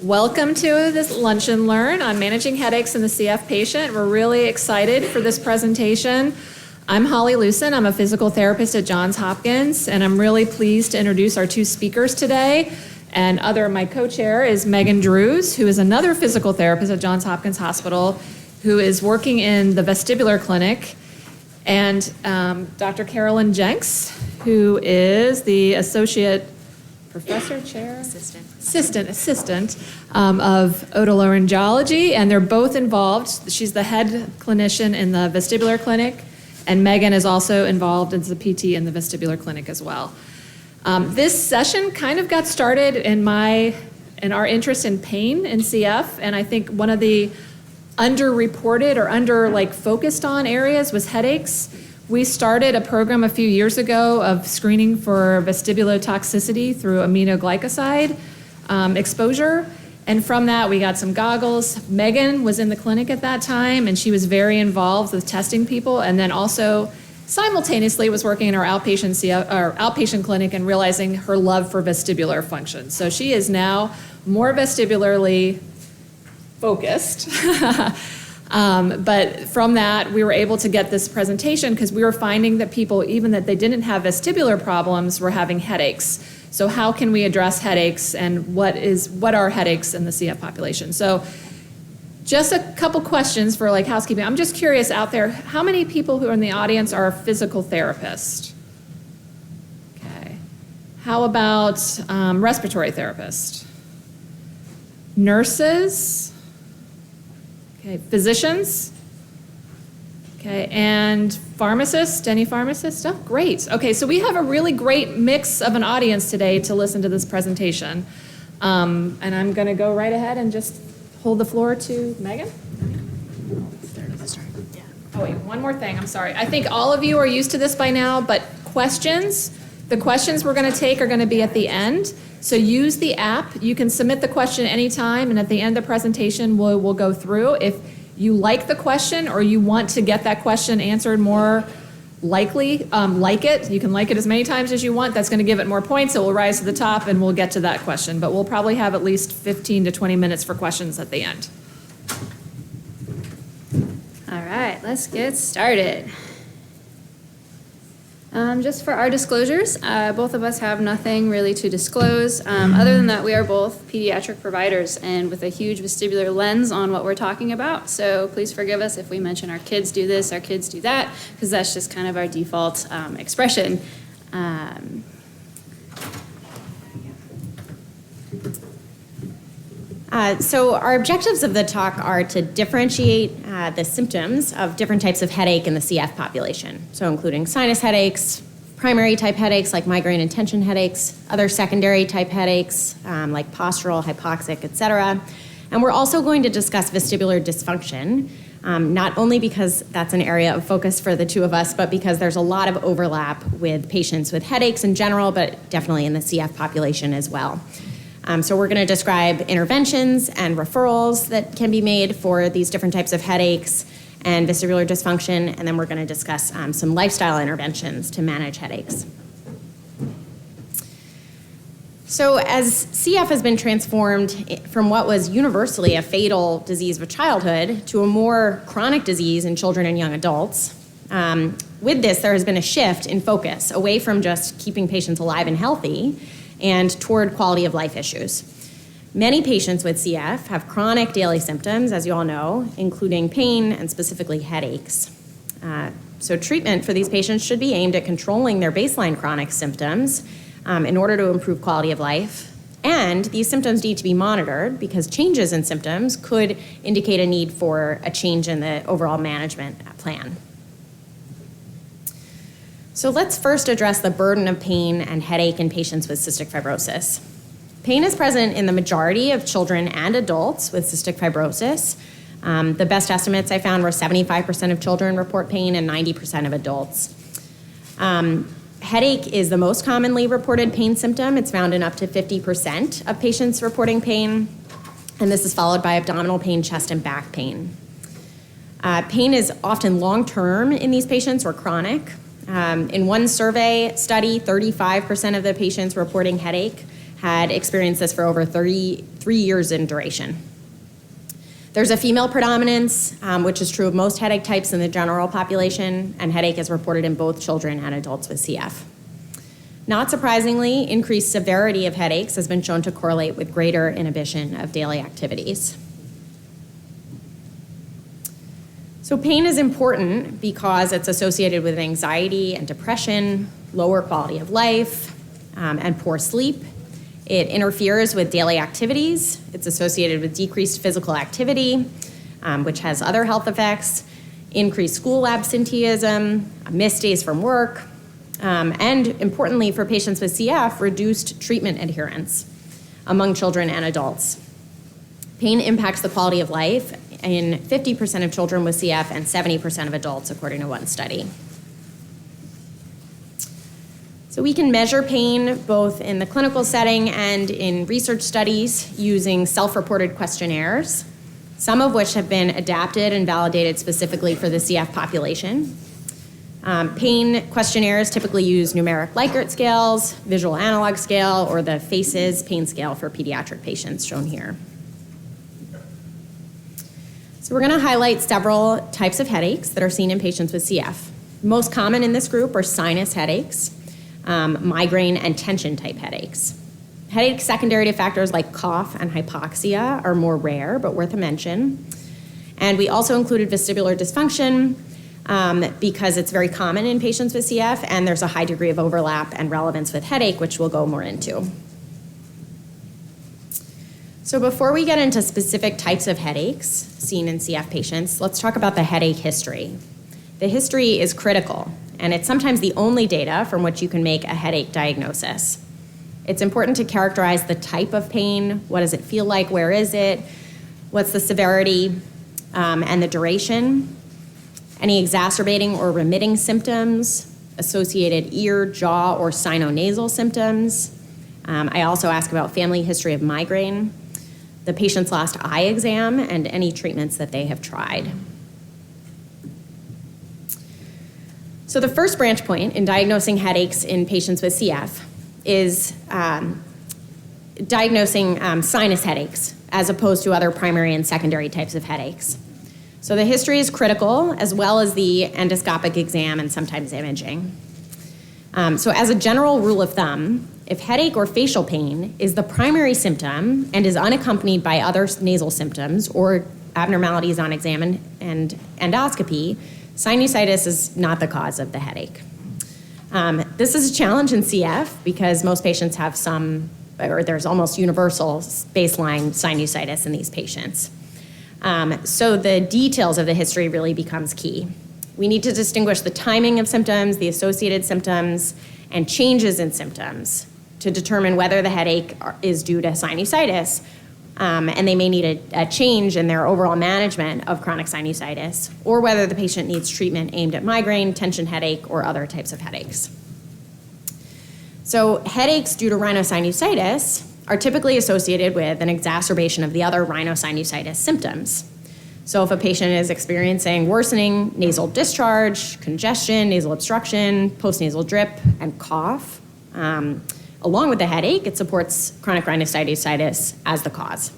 Welcome to this Lunch and Learn on managing headaches in the CF patient. We're really excited for this presentation. I'm Holly Lucen. I'm a physical therapist at Johns Hopkins, and I'm really pleased to introduce our two speakers today. And my co-chair is Megan Drews, who is another physical therapist at Johns Hopkins Hospital, who is working in the vestibular clinic, and Dr. Carolyn Jenks, who is the associate professor, chair? Assistant of otolaryngology, and they're both involved. She's the head clinician in the vestibular clinic, and Megan is also involved as a PT in the vestibular clinic as well. This session kind of got started in our interest in pain in CF, and I think one of the underreported or focused on areas was headaches. We started a program a few years ago of screening for vestibulotoxicity through aminoglycoside exposure, and from that we got some goggles. Megan was in the clinic at that time, and she was very involved with testing people, and then also simultaneously was working in our outpatient clinic and realizing her love for vestibular function. So she is now more vestibularly focused. But from that, we were able to get this presentation because we were finding that people, even that they didn't have vestibular problems, were having headaches. So how can we address headaches, and what are headaches in the CF population? So just a couple questions for housekeeping. I'm just curious out there, how many people who are in the audience are a physical therapist? Okay. How about respiratory therapist? Nurses? Okay, physicians? Okay, and pharmacists? Any pharmacists? Oh, great. Okay, so we have a really great mix of an audience today to listen to this presentation. And I'm going to go right ahead and just hold the floor to Megan. Oh, wait, one more thing. I'm sorry. I think all of you are used to this by now, but the questions we're going to take are going to be at the end. So use the app. You can submit the question anytime, and at the end of the presentation, we'll go through. If you like the question or you want to get that question answered more likely, you can like it as many times as you want. That's going to give it more points. It will rise to the top, and we'll get to that question. But we'll probably have at least 15 to 20 minutes for questions at the end. All right, let's get started. Just for our disclosures, both of us have nothing really to disclose. Other than that, we are both pediatric providers and with a huge vestibular lens on what we're talking about. So please forgive us if we mention our kids do this, our kids do that, because that's just kind of our default expression. So our objectives of the talk are to differentiate the symptoms of different types of headache in the CF population. So including sinus headaches, primary type headaches like migraine and tension headaches, other secondary type headaches like postural, hypoxic, etc. And we're also going to discuss vestibular dysfunction, not only because that's an area of focus for the two of us, but because there's a lot of overlap with patients with headaches in general, but definitely in the CF population as well. So we're going to describe interventions and referrals that can be made for these different types of headaches and vestibular dysfunction, and then we're going to discuss some lifestyle interventions to manage headaches. So as CF has been transformed from what was universally a fatal disease of childhood to a more chronic disease in children and young adults, with this there has been a shift in focus away from just keeping patients alive and healthy and toward quality of life issues. Many patients with CF have chronic daily symptoms, as you all know, including pain and specifically headaches. So treatment for these patients should be aimed at controlling their baseline chronic symptoms in order to improve quality of life. And these symptoms need to be monitored because changes in symptoms could indicate a need for a change in the overall management plan. So let's first address the burden of pain and headache in patients with cystic fibrosis. Pain is present in the majority of children and adults with cystic fibrosis. The best estimates I found were 75% of children report pain and 90% of adults. Headache is the most commonly reported pain symptom. It's found in up to 50% of patients reporting pain, and this is followed by abdominal pain, chest, and back pain. Pain is often long-term in these patients or chronic. In one survey study, 35% of the patients reporting headache had experienced this for over 3 years in duration. There's a female predominance, which is true of most headache types in the general population, and headache is reported in both children and adults with CF. Not surprisingly, increased severity of headaches has been shown to correlate with greater inhibition of daily activities. So pain is important because it's associated with anxiety and depression, lower quality of life, and poor sleep. It interferes with daily activities. It's associated with decreased physical activity, which has other health effects, increased school absenteeism, missed days from work, and importantly for patients with CF, reduced treatment adherence among children and adults. Pain impacts the quality of life in 50% of children with CF and 70% of adults, according to one study. So we can measure pain both in the clinical setting and in research studies using self-reported questionnaires, some of which have been adapted and validated specifically for the CF population. Pain questionnaires typically use numeric Likert scales, visual analog scale, or the FACES pain scale for pediatric patients shown here. So we're going to highlight several types of headaches that are seen in patients with CF. Most common in this group are sinus headaches, migraine, and tension type headaches. Headaches secondary to factors like cough and hypoxia are more rare, but worth a mention. And we also included vestibular dysfunction because it's very common in patients with CF, and there's a high degree of overlap and relevance with headache, which we'll go more into. So before we get into specific types of headaches seen in CF patients, let's talk about the headache history. The history is critical, and it's sometimes the only data from which you can make a headache diagnosis. It's important to characterize the type of pain. What does it feel like? Where is it? What's the severity and the duration? Any exacerbating or remitting symptoms, associated ear, jaw, or sinonasal symptoms. I also ask about family history of migraine, the patient's last eye exam, and any treatments that they have tried. So the first branch point in diagnosing headaches in patients with CF is diagnosing sinus headaches as opposed to other primary and secondary types of headaches. So the history is critical, as well as the endoscopic exam and sometimes imaging. So as a general rule of thumb, if headache or facial pain is the primary symptom and is unaccompanied by other nasal symptoms or abnormalities on exam and endoscopy, sinusitis is not the cause of the headache. This is a challenge in CF because most patients have there's almost universal baseline sinusitis in these patients. So the details of the history really becomes key. We need to distinguish the timing of symptoms, the associated symptoms, and changes in symptoms to determine whether the headache is due to sinusitis, and they may need a change in their overall management of chronic sinusitis, or whether the patient needs treatment aimed at migraine, tension headache, or other types of headaches. So headaches due to rhinosinusitis are typically associated with an exacerbation of the other rhinosinusitis symptoms. So if a patient is experiencing worsening nasal discharge, congestion, nasal obstruction, postnasal drip, and cough, along with the headache, it supports chronic rhinosinusitis as the cause.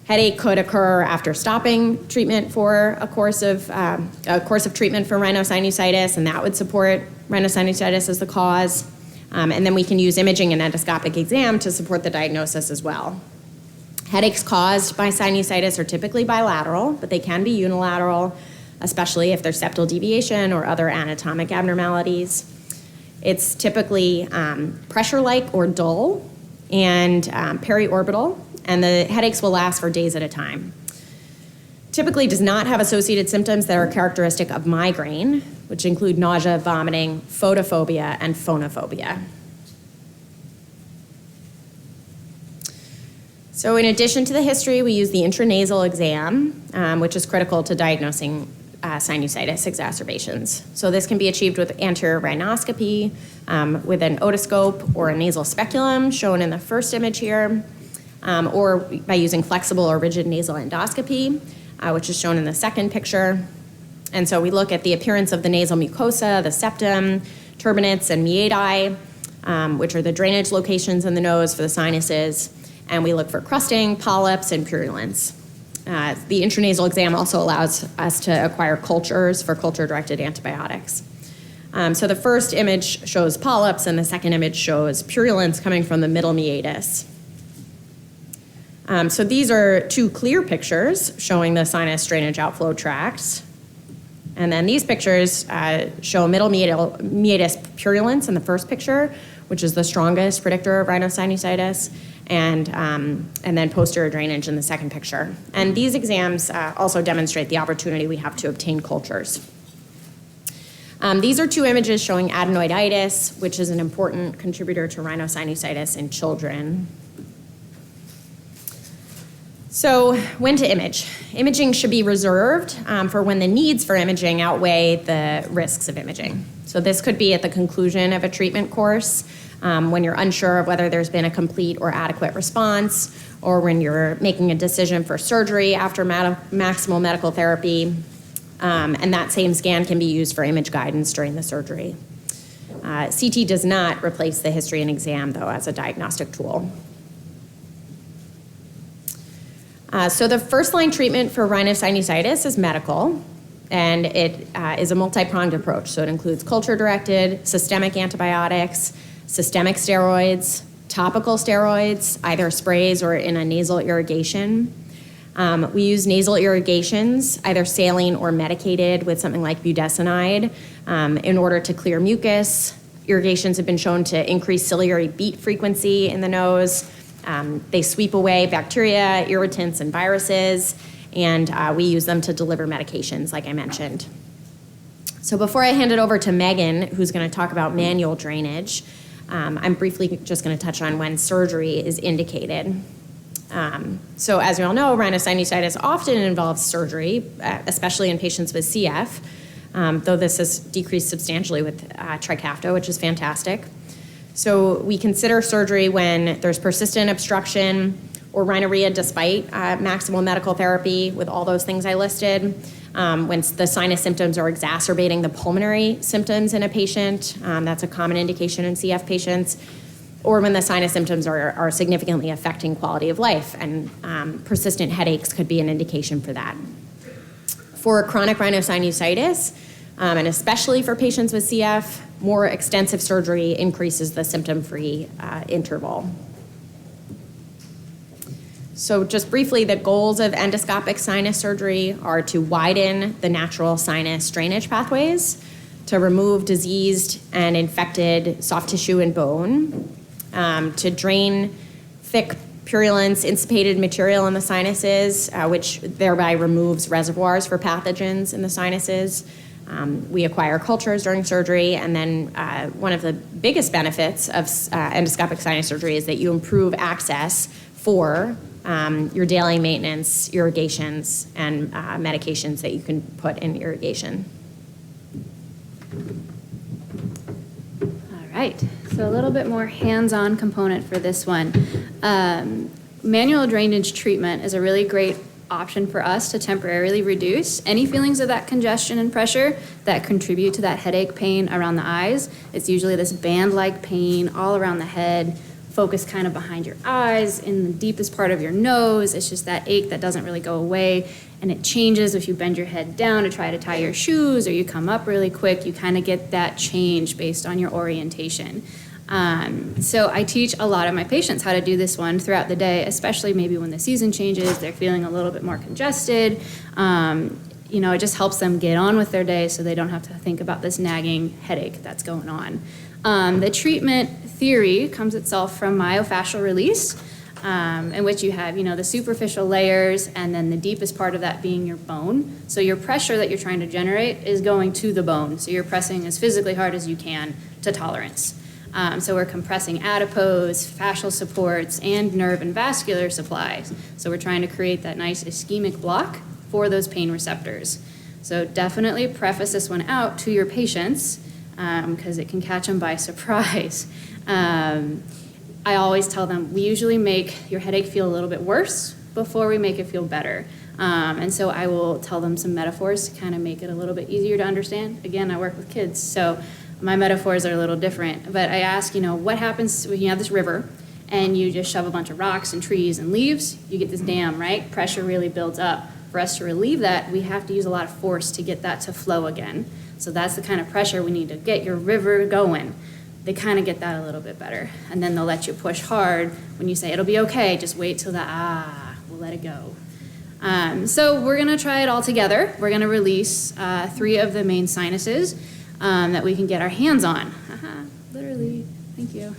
Headache could occur after stopping treatment for a course of treatment for rhinosinusitis, and that would support rhinosinusitis as the cause. And then we can use imaging and endoscopic exam to support the diagnosis as well. Headaches caused by sinusitis are typically bilateral, but they can be unilateral, especially if there's septal deviation or other anatomic abnormalities. It's typically pressure-like or dull and periorbital, and the headaches will last for days at a time. Typically does not have associated symptoms that are characteristic of migraine, which include nausea, vomiting, photophobia, and phonophobia. So in addition to the history, we use the intranasal exam, which is critical to diagnosing sinusitis exacerbations. So this can be achieved with anterior rhinoscopy, with an otoscope or a nasal speculum, shown in the first image here, or by using flexible or rigid nasal endoscopy, which is shown in the second picture. And so we look at the appearance of the nasal mucosa, the septum, turbinates, and meati, which are the drainage locations in the nose for the sinuses, and we look for crusting, polyps, and purulence. The intranasal exam also allows us to acquire cultures for culture-directed antibiotics. So the first image shows polyps, and the second image shows purulence coming from the middle meatus. So these are two clear pictures showing the sinus drainage outflow tracts. And then these pictures show middle meatus purulence in the first picture, which is the strongest predictor of rhinosinusitis, and then posterior drainage in the second picture. And these exams also demonstrate the opportunity we have to obtain cultures. These are two images showing adenoiditis, which is an important contributor to rhinosinusitis in children. So when to image? Imaging should be reserved for when the needs for imaging outweigh the risks of imaging. So this could be at the conclusion of a treatment course, when you're unsure of whether there's been a complete or adequate response, or when you're making a decision for surgery after maximal medical therapy, and that same scan can be used for image guidance during the surgery. CT does not replace the history and exam, though, as a diagnostic tool. So the first-line treatment for rhinosinusitis is medical, and it is a multi-pronged approach. So it includes culture-directed, systemic antibiotics, systemic steroids, topical steroids, either sprays or in a nasal irrigation. We use nasal irrigations, either saline or medicated with something like budesonide, in order to clear mucus. Irrigations have been shown to increase ciliary beat frequency in the nose. They sweep away bacteria, irritants, and viruses, and we use them to deliver medications, like I mentioned. So before I hand it over to Megan, who's going to talk about manual drainage, I'm briefly just going to touch on when surgery is indicated. So as we all know, rhinosinusitis often involves surgery, especially in patients with CF, though this has decreased substantially with Trikafta, which is fantastic. So we consider surgery when there's persistent obstruction or rhinorrhea despite maximal medical therapy with all those things I listed, when the sinus symptoms are exacerbating the pulmonary symptoms in a patient, that's a common indication in CF patients, or when the sinus symptoms are significantly affecting quality of life, and persistent headaches could be an indication for that. For chronic rhinosinusitis, and especially for patients with CF, more extensive surgery increases the symptom-free interval. So just briefly, the goals of endoscopic sinus surgery are to widen the natural sinus drainage pathways, to remove diseased and infected soft tissue and bone, to drain thick, purulence, insipated material in the sinuses, which thereby removes reservoirs for pathogens in the sinuses. We acquire cultures during surgery, and then one of the biggest benefits of endoscopic sinus surgery is that you improve access for your daily maintenance, irrigations, and medications that you can put in irrigation. All right, so a little bit more hands-on component for this one. Manual drainage treatment is a really great option for us to temporarily reduce any feelings of that congestion and pressure that contribute to that headache pain around the eyes. It's usually this band-like pain all around the head, focused kind of behind your eyes, in the deepest part of your nose. It's just that ache that doesn't really go away, and it changes if you bend your head down to try to tie your shoes, or you come up really quick. You kind of get that change based on your orientation. So I teach a lot of my patients how to do this one throughout the day, especially maybe when the season changes, they're feeling a little bit more congested. It just helps them get on with their day so they don't have to think about this nagging headache that's going on. The treatment theory comes itself from myofascial release, in which you have, the superficial layers and then the deepest part of that being your bone. So your pressure that you're trying to generate is going to the bone. So you're pressing as physically hard as you can to tolerance. So we're compressing adipose, fascial supports, and nerve and vascular supplies. So we're trying to create that nice ischemic block for those pain receptors. So definitely preface this one out to your patients because it can catch them by surprise. I always tell them we usually make your headache feel a little bit worse before we make it feel better. And so I will tell them some metaphors to kind of make it a little bit easier to understand. Again, I work with kids, so My metaphors are a little different, but I ask, what happens when you have this river and you just shove a bunch of rocks and trees and leaves? You get this dam, right? Pressure really builds up. For us to relieve that, we have to use a lot of force to get that to flow again. So that's the kind of pressure we need to get your river going. They kind of get that a little bit better. And then they'll let you push hard when you say, it'll be okay, just wait till we'll let it go. So we're gonna try it all together. We're gonna release 3 of the main sinuses that we can get our hands on. Literally, thank you.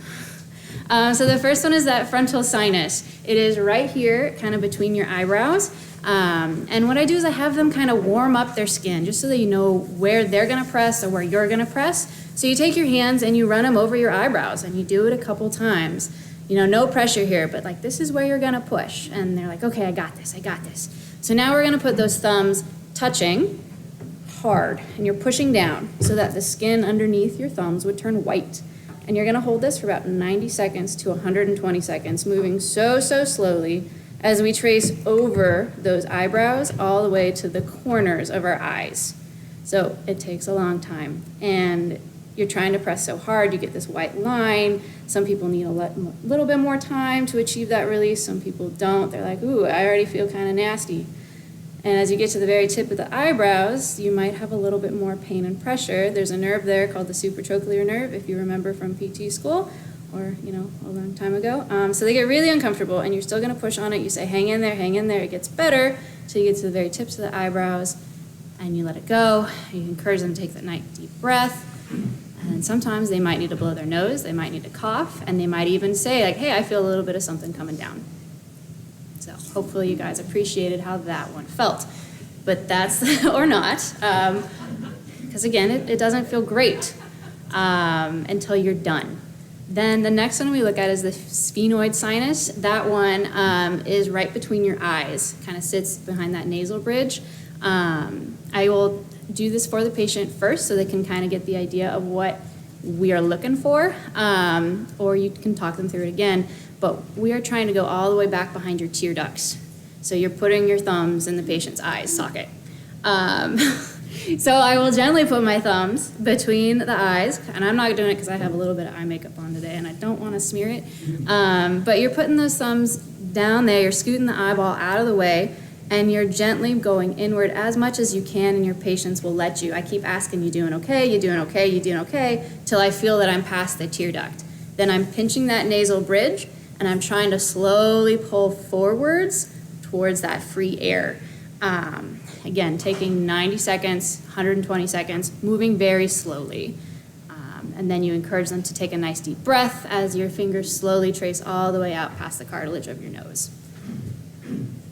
So the first one is that frontal sinus. It is right here, kind of between your eyebrows. And what I do is I have them kind of warm up their skin, just so that you know where they're gonna press or where you're gonna press. So you take your hands and you run them over your eyebrows, and you do it a couple times. No pressure here, but like, this is where you're gonna push. And they're like, okay, I got this. So now we're gonna put those thumbs touching hard, and you're pushing down so that the skin underneath your thumbs would turn white. And you're gonna hold this for about 90 seconds to 120 seconds, moving so slowly as we trace over those eyebrows all the way to the corners of our eyes. So it takes a long time, and you're trying to press so hard, you get this white line. Some people need a little bit more time to achieve that release. Some people don't. They're like, ooh, I already feel kind of nasty. And as you get to the very tip of the eyebrows, you might have a little bit more pain and pressure. There's a nerve there called the supratrochlear nerve, if you remember from PT school, or a long time ago. So they get really uncomfortable, and you're still gonna push on it. You say, hang in there, it gets better, till you get to the very tips of the eyebrows, and you let it go. You encourage them to take that nice deep breath. And sometimes they might need to blow their nose, they might need to cough, and they might even say, like, hey, I feel a little bit of something coming down. So hopefully you guys appreciated how that one felt. But that's, or not, because again, it doesn't feel great until you're done. Then the next one we look at is the sphenoid sinus. That one is right between your eyes, kind of sits behind that nasal bridge. I will do this for the patient first so they can kind of get the idea of what we are looking for, or you can talk them through it again. But we are trying to go all the way back behind your tear ducts. So you're putting your thumbs in the patient's eyes socket. So I will gently put my thumbs between the eyes, and I'm not doing it because I have a little bit of eye makeup on today and I don't want to smear it. But you're putting those thumbs down there, you're scooting the eyeball out of the way, and you're gently going inward as much as you can, and your patients will let you. I keep asking, you doing okay, you doing okay, you doing okay, till I feel that I'm past the tear duct. Then I'm pinching that nasal bridge, and I'm trying to slowly pull forwards towards that free air. Again, taking 90 seconds, 120 seconds, moving very slowly. And then you encourage them to take a nice deep breath as your fingers slowly trace all the way out past the cartilage of your nose.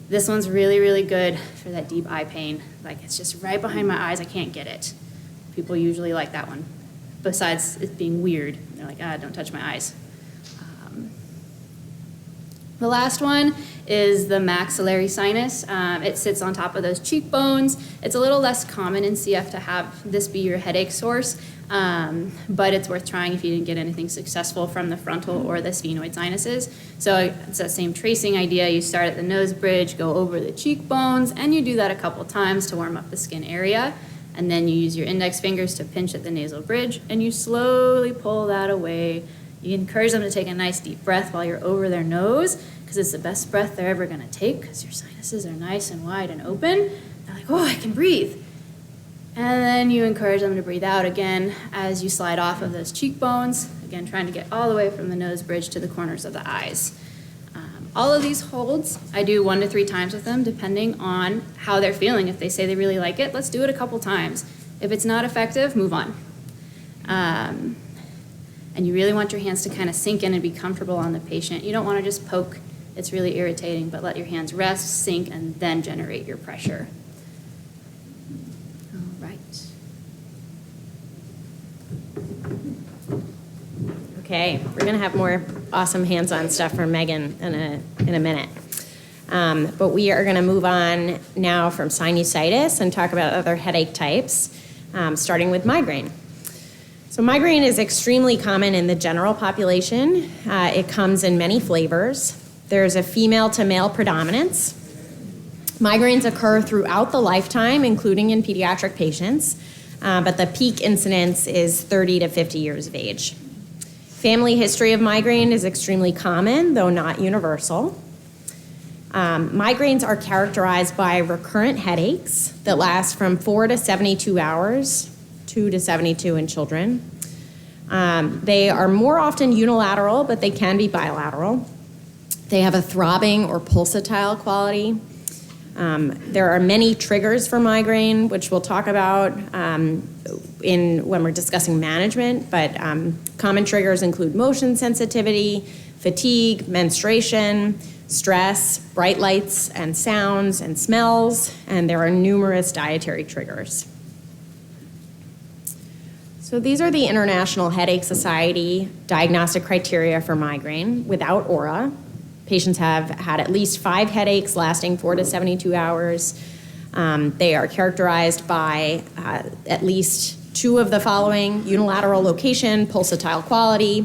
This one's really, really good for that deep eye pain. Like, it's just right behind my eyes, I can't get it. People usually like that one. Besides it being weird, they're like, don't touch my eyes. The last one is the maxillary sinus. It sits on top of those cheekbones. It's a little less common in CF to have this be your headache source, but it's worth trying if you didn't get anything successful from the frontal or the sphenoid sinuses. So it's that same tracing idea. You start at the nose bridge, go over the cheekbones, and you do that a couple times to warm up the skin area. And then you use your index fingers to pinch at the nasal bridge, and you slowly pull that away. You encourage them to take a nice deep breath while you're over their nose, because it's the best breath they're ever gonna take, because your sinuses are nice and wide and open. They're like, oh, I can breathe. And then you encourage them to breathe out again as you slide off of those cheekbones, again, trying to get all the way from the nose bridge to the corners of the eyes. All of these holds, I do 1 to 3 times with them, depending on how they're feeling. If they say they really like it, let's do it a couple times. If it's not effective, move on. And you really want your hands to kind of sink in and be comfortable on the patient. You don't want to just poke. It's really irritating, but let your hands rest, sink, and then generate your pressure. All right. Okay, we're gonna have more awesome hands-on stuff from Megan in a minute. But we are gonna move on now from sinusitis and talk about other headache types, starting with migraine. So migraine is extremely common in the general population. It comes in many flavors. There's a female to male predominance. Migraines occur throughout the lifetime, including in pediatric patients. but the peak incidence is 30 to 50 years of age. Family history of migraine is extremely common, though not universal. Migraines are characterized by recurrent headaches that last from 4 to 72 hours, 2 to 72 in children. They are more often unilateral, but they can be bilateral. They have a throbbing or pulsatile quality. There are many triggers for migraine, which we'll talk about when we're discussing management, but common triggers include motion sensitivity, fatigue, menstruation, stress, bright lights and sounds and smells, and there are numerous dietary triggers. So these are the International Headache Society diagnostic criteria for migraine without aura. Patients have had at least 5 headaches lasting 4 to 72 hours. They are characterized by at least 2 of the following: unilateral location, pulsatile quality,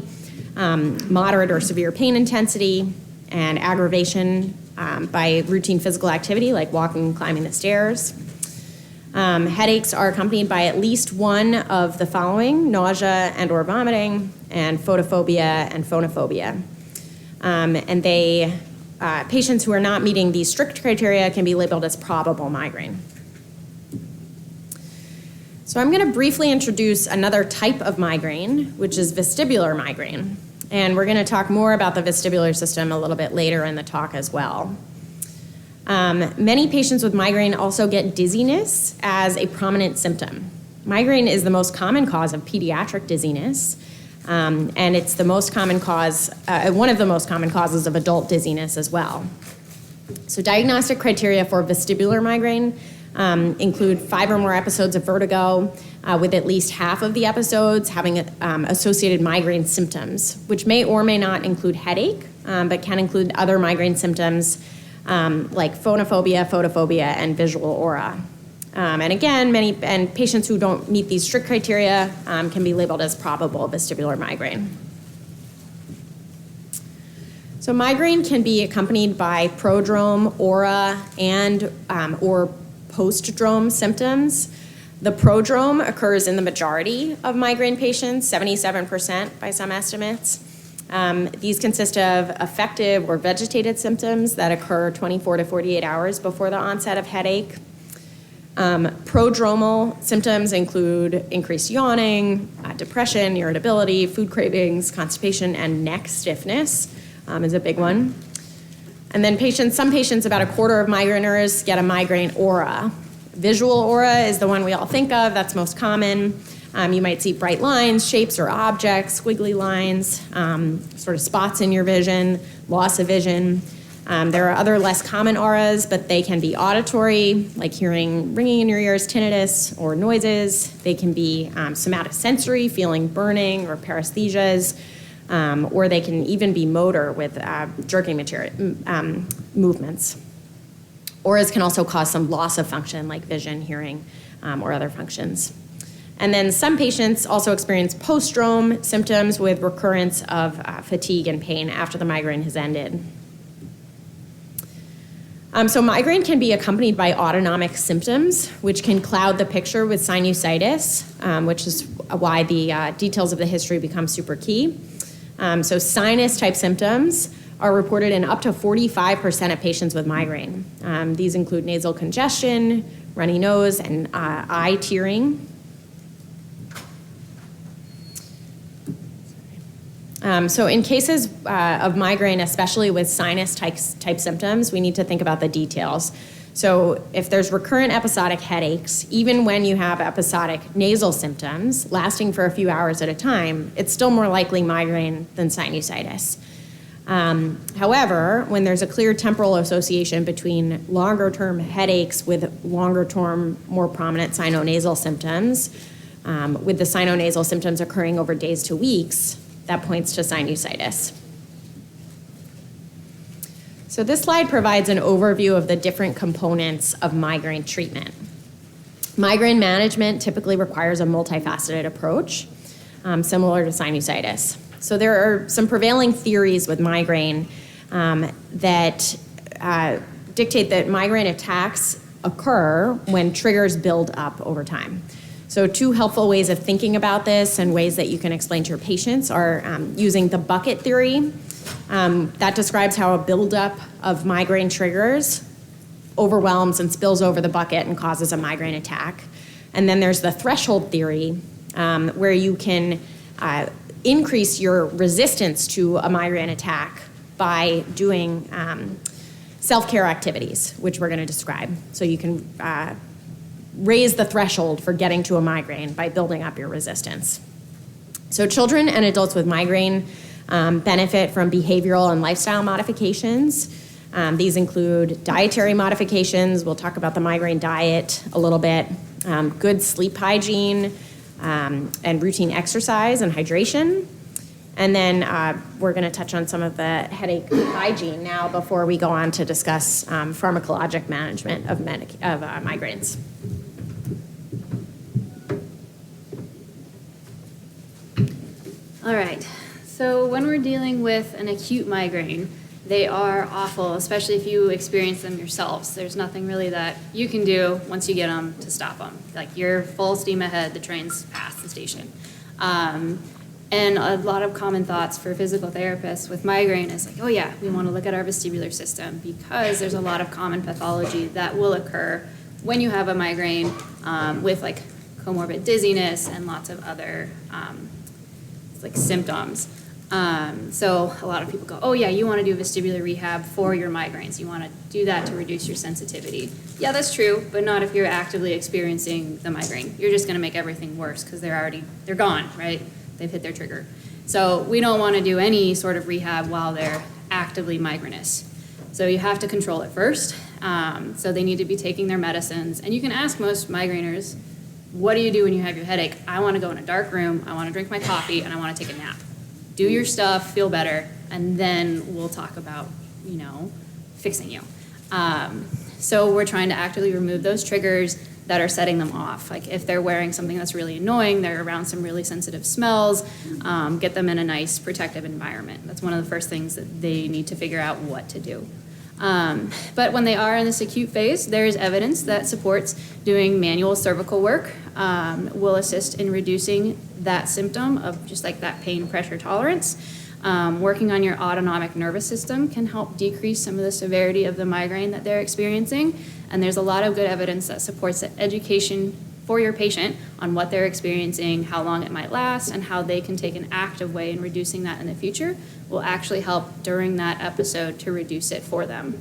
moderate or severe pain intensity, and aggravation by routine physical activity like walking and climbing the stairs. Headaches are accompanied by at least one of the following: nausea and or vomiting, and photophobia and phonophobia. Patients who are not meeting these strict criteria can be labeled as probable migraine. So I'm going to briefly introduce another type of migraine, which is vestibular migraine. And we're going to talk more about the vestibular system a little bit later in the talk as well. Many patients with migraine also get dizziness as a prominent symptom. Migraine is the most common cause of pediatric dizziness, and it's the most common cause, one of the most common causes of adult dizziness as well. So diagnostic criteria for vestibular migraine include 5 or more episodes of vertigo, with at least half of the episodes having associated migraine symptoms, which may or may not include headache, but can include other migraine symptoms like phonophobia, photophobia, and visual aura. And again, patients who don't meet these strict criteria can be labeled as probable vestibular migraine. So migraine can be accompanied by prodrome, aura, and or postdrome symptoms. The prodrome occurs in the majority of migraine patients, 77% by some estimates. These consist of affective or vegetated symptoms that occur 24 to 48 hours before the onset of headache. Prodromal symptoms include increased yawning, depression, irritability, food cravings, constipation, and neck stiffness is a big one. And then some patients, about a quarter of migraineurs, get a migraine aura. Visual aura is the one we all think of. That's most common. You might see bright lines, shapes or objects, squiggly lines, sort of spots in your vision, loss of vision. There are other less common auras, but they can be auditory, like hearing ringing in your ears, tinnitus, or noises. They can be somatosensory, feeling burning or paresthesias, or they can even be motor with jerking movements. Auras can also cause some loss of function, like vision, hearing, or other functions. And then some patients also experience postdrome symptoms with recurrence of fatigue and pain after the migraine has ended. So migraine can be accompanied by autonomic symptoms, which can cloud the picture with sinusitis, which is why the details of the history become super key. So sinus-type symptoms are reported in up to 45% of patients with migraine. These include nasal congestion, runny nose, and eye tearing. So in cases of migraine, especially with sinus-type symptoms, we need to think about the details. So if there's recurrent episodic headaches, even when you have episodic nasal symptoms lasting for a few hours at a time, it's still more likely migraine than sinusitis. However, when there's a clear temporal association between longer-term headaches with longer-term, more prominent sinonasal symptoms, with the sinonasal symptoms occurring over days to weeks, that points to sinusitis. So this slide provides an overview of the different components of migraine treatment. Migraine management typically requires a multifaceted approach, similar to sinusitis. So there are some prevailing theories with migraine that dictate that migraine attacks occur when triggers build up over time. So 2 helpful ways of thinking about this and ways that you can explain to your patients are using the bucket theory. That describes how a buildup of migraine triggers overwhelms and spills over the bucket and causes a migraine attack. And then there's the threshold theory, where you can increase your resistance to a migraine attack by doing self-care activities, which we're going to describe. So you can raise the threshold for getting to a migraine by building up your resistance. So children and adults with migraine benefit from behavioral and lifestyle modifications. These include dietary modifications. We'll talk about the migraine diet a little bit. Good sleep hygiene and routine exercise and hydration. And then we're going to touch on some of the headache hygiene now before we go on to discuss pharmacologic management of migraines. All right, so when we're dealing with an acute migraine, they are awful, especially if you experience them yourselves. There's nothing really that you can do once you get them to stop them. Like, you're full steam ahead, the train's past the station. And a lot of common thoughts for physical therapists with migraine is like, oh yeah, we want to look at our vestibular system because there's a lot of common pathology that will occur when you have a migraine with like comorbid dizziness and lots of other like symptoms. So a lot of people go, oh yeah, you want to do vestibular rehab for your migraines. You want to do that to reduce your sensitivity. Yeah, that's true, but not if you're actively experiencing the migraine. You're just going to make everything worse because they're gone, right? They've hit their trigger. So we don't want to do any sort of rehab while they're actively migrainous. So you have to control it first. So they need to be taking their medicines. And you can ask most migraineurs, what do you do when you have your headache? I want to go in a dark room, I want to drink my coffee, and I want to take a nap. Do your stuff, feel better, and then we'll talk about, fixing you. So we're trying to actively remove those triggers that are setting them off. Like if they're wearing something that's really annoying, they're around some really sensitive smells, get them in a nice protective environment. That's one of the first things that they need to figure out what to do. But when they are in this acute phase, there is evidence that supports doing manual cervical work will assist in reducing that symptom of just like that pain pressure tolerance. Working on your autonomic nervous system can help decrease some of the severity of the migraine that they're experiencing. And there's a lot of good evidence that supports the education for your patient on what they're experiencing, how long it might last, and how they can take an active way in reducing that in the future will actually help during that episode to reduce it for them.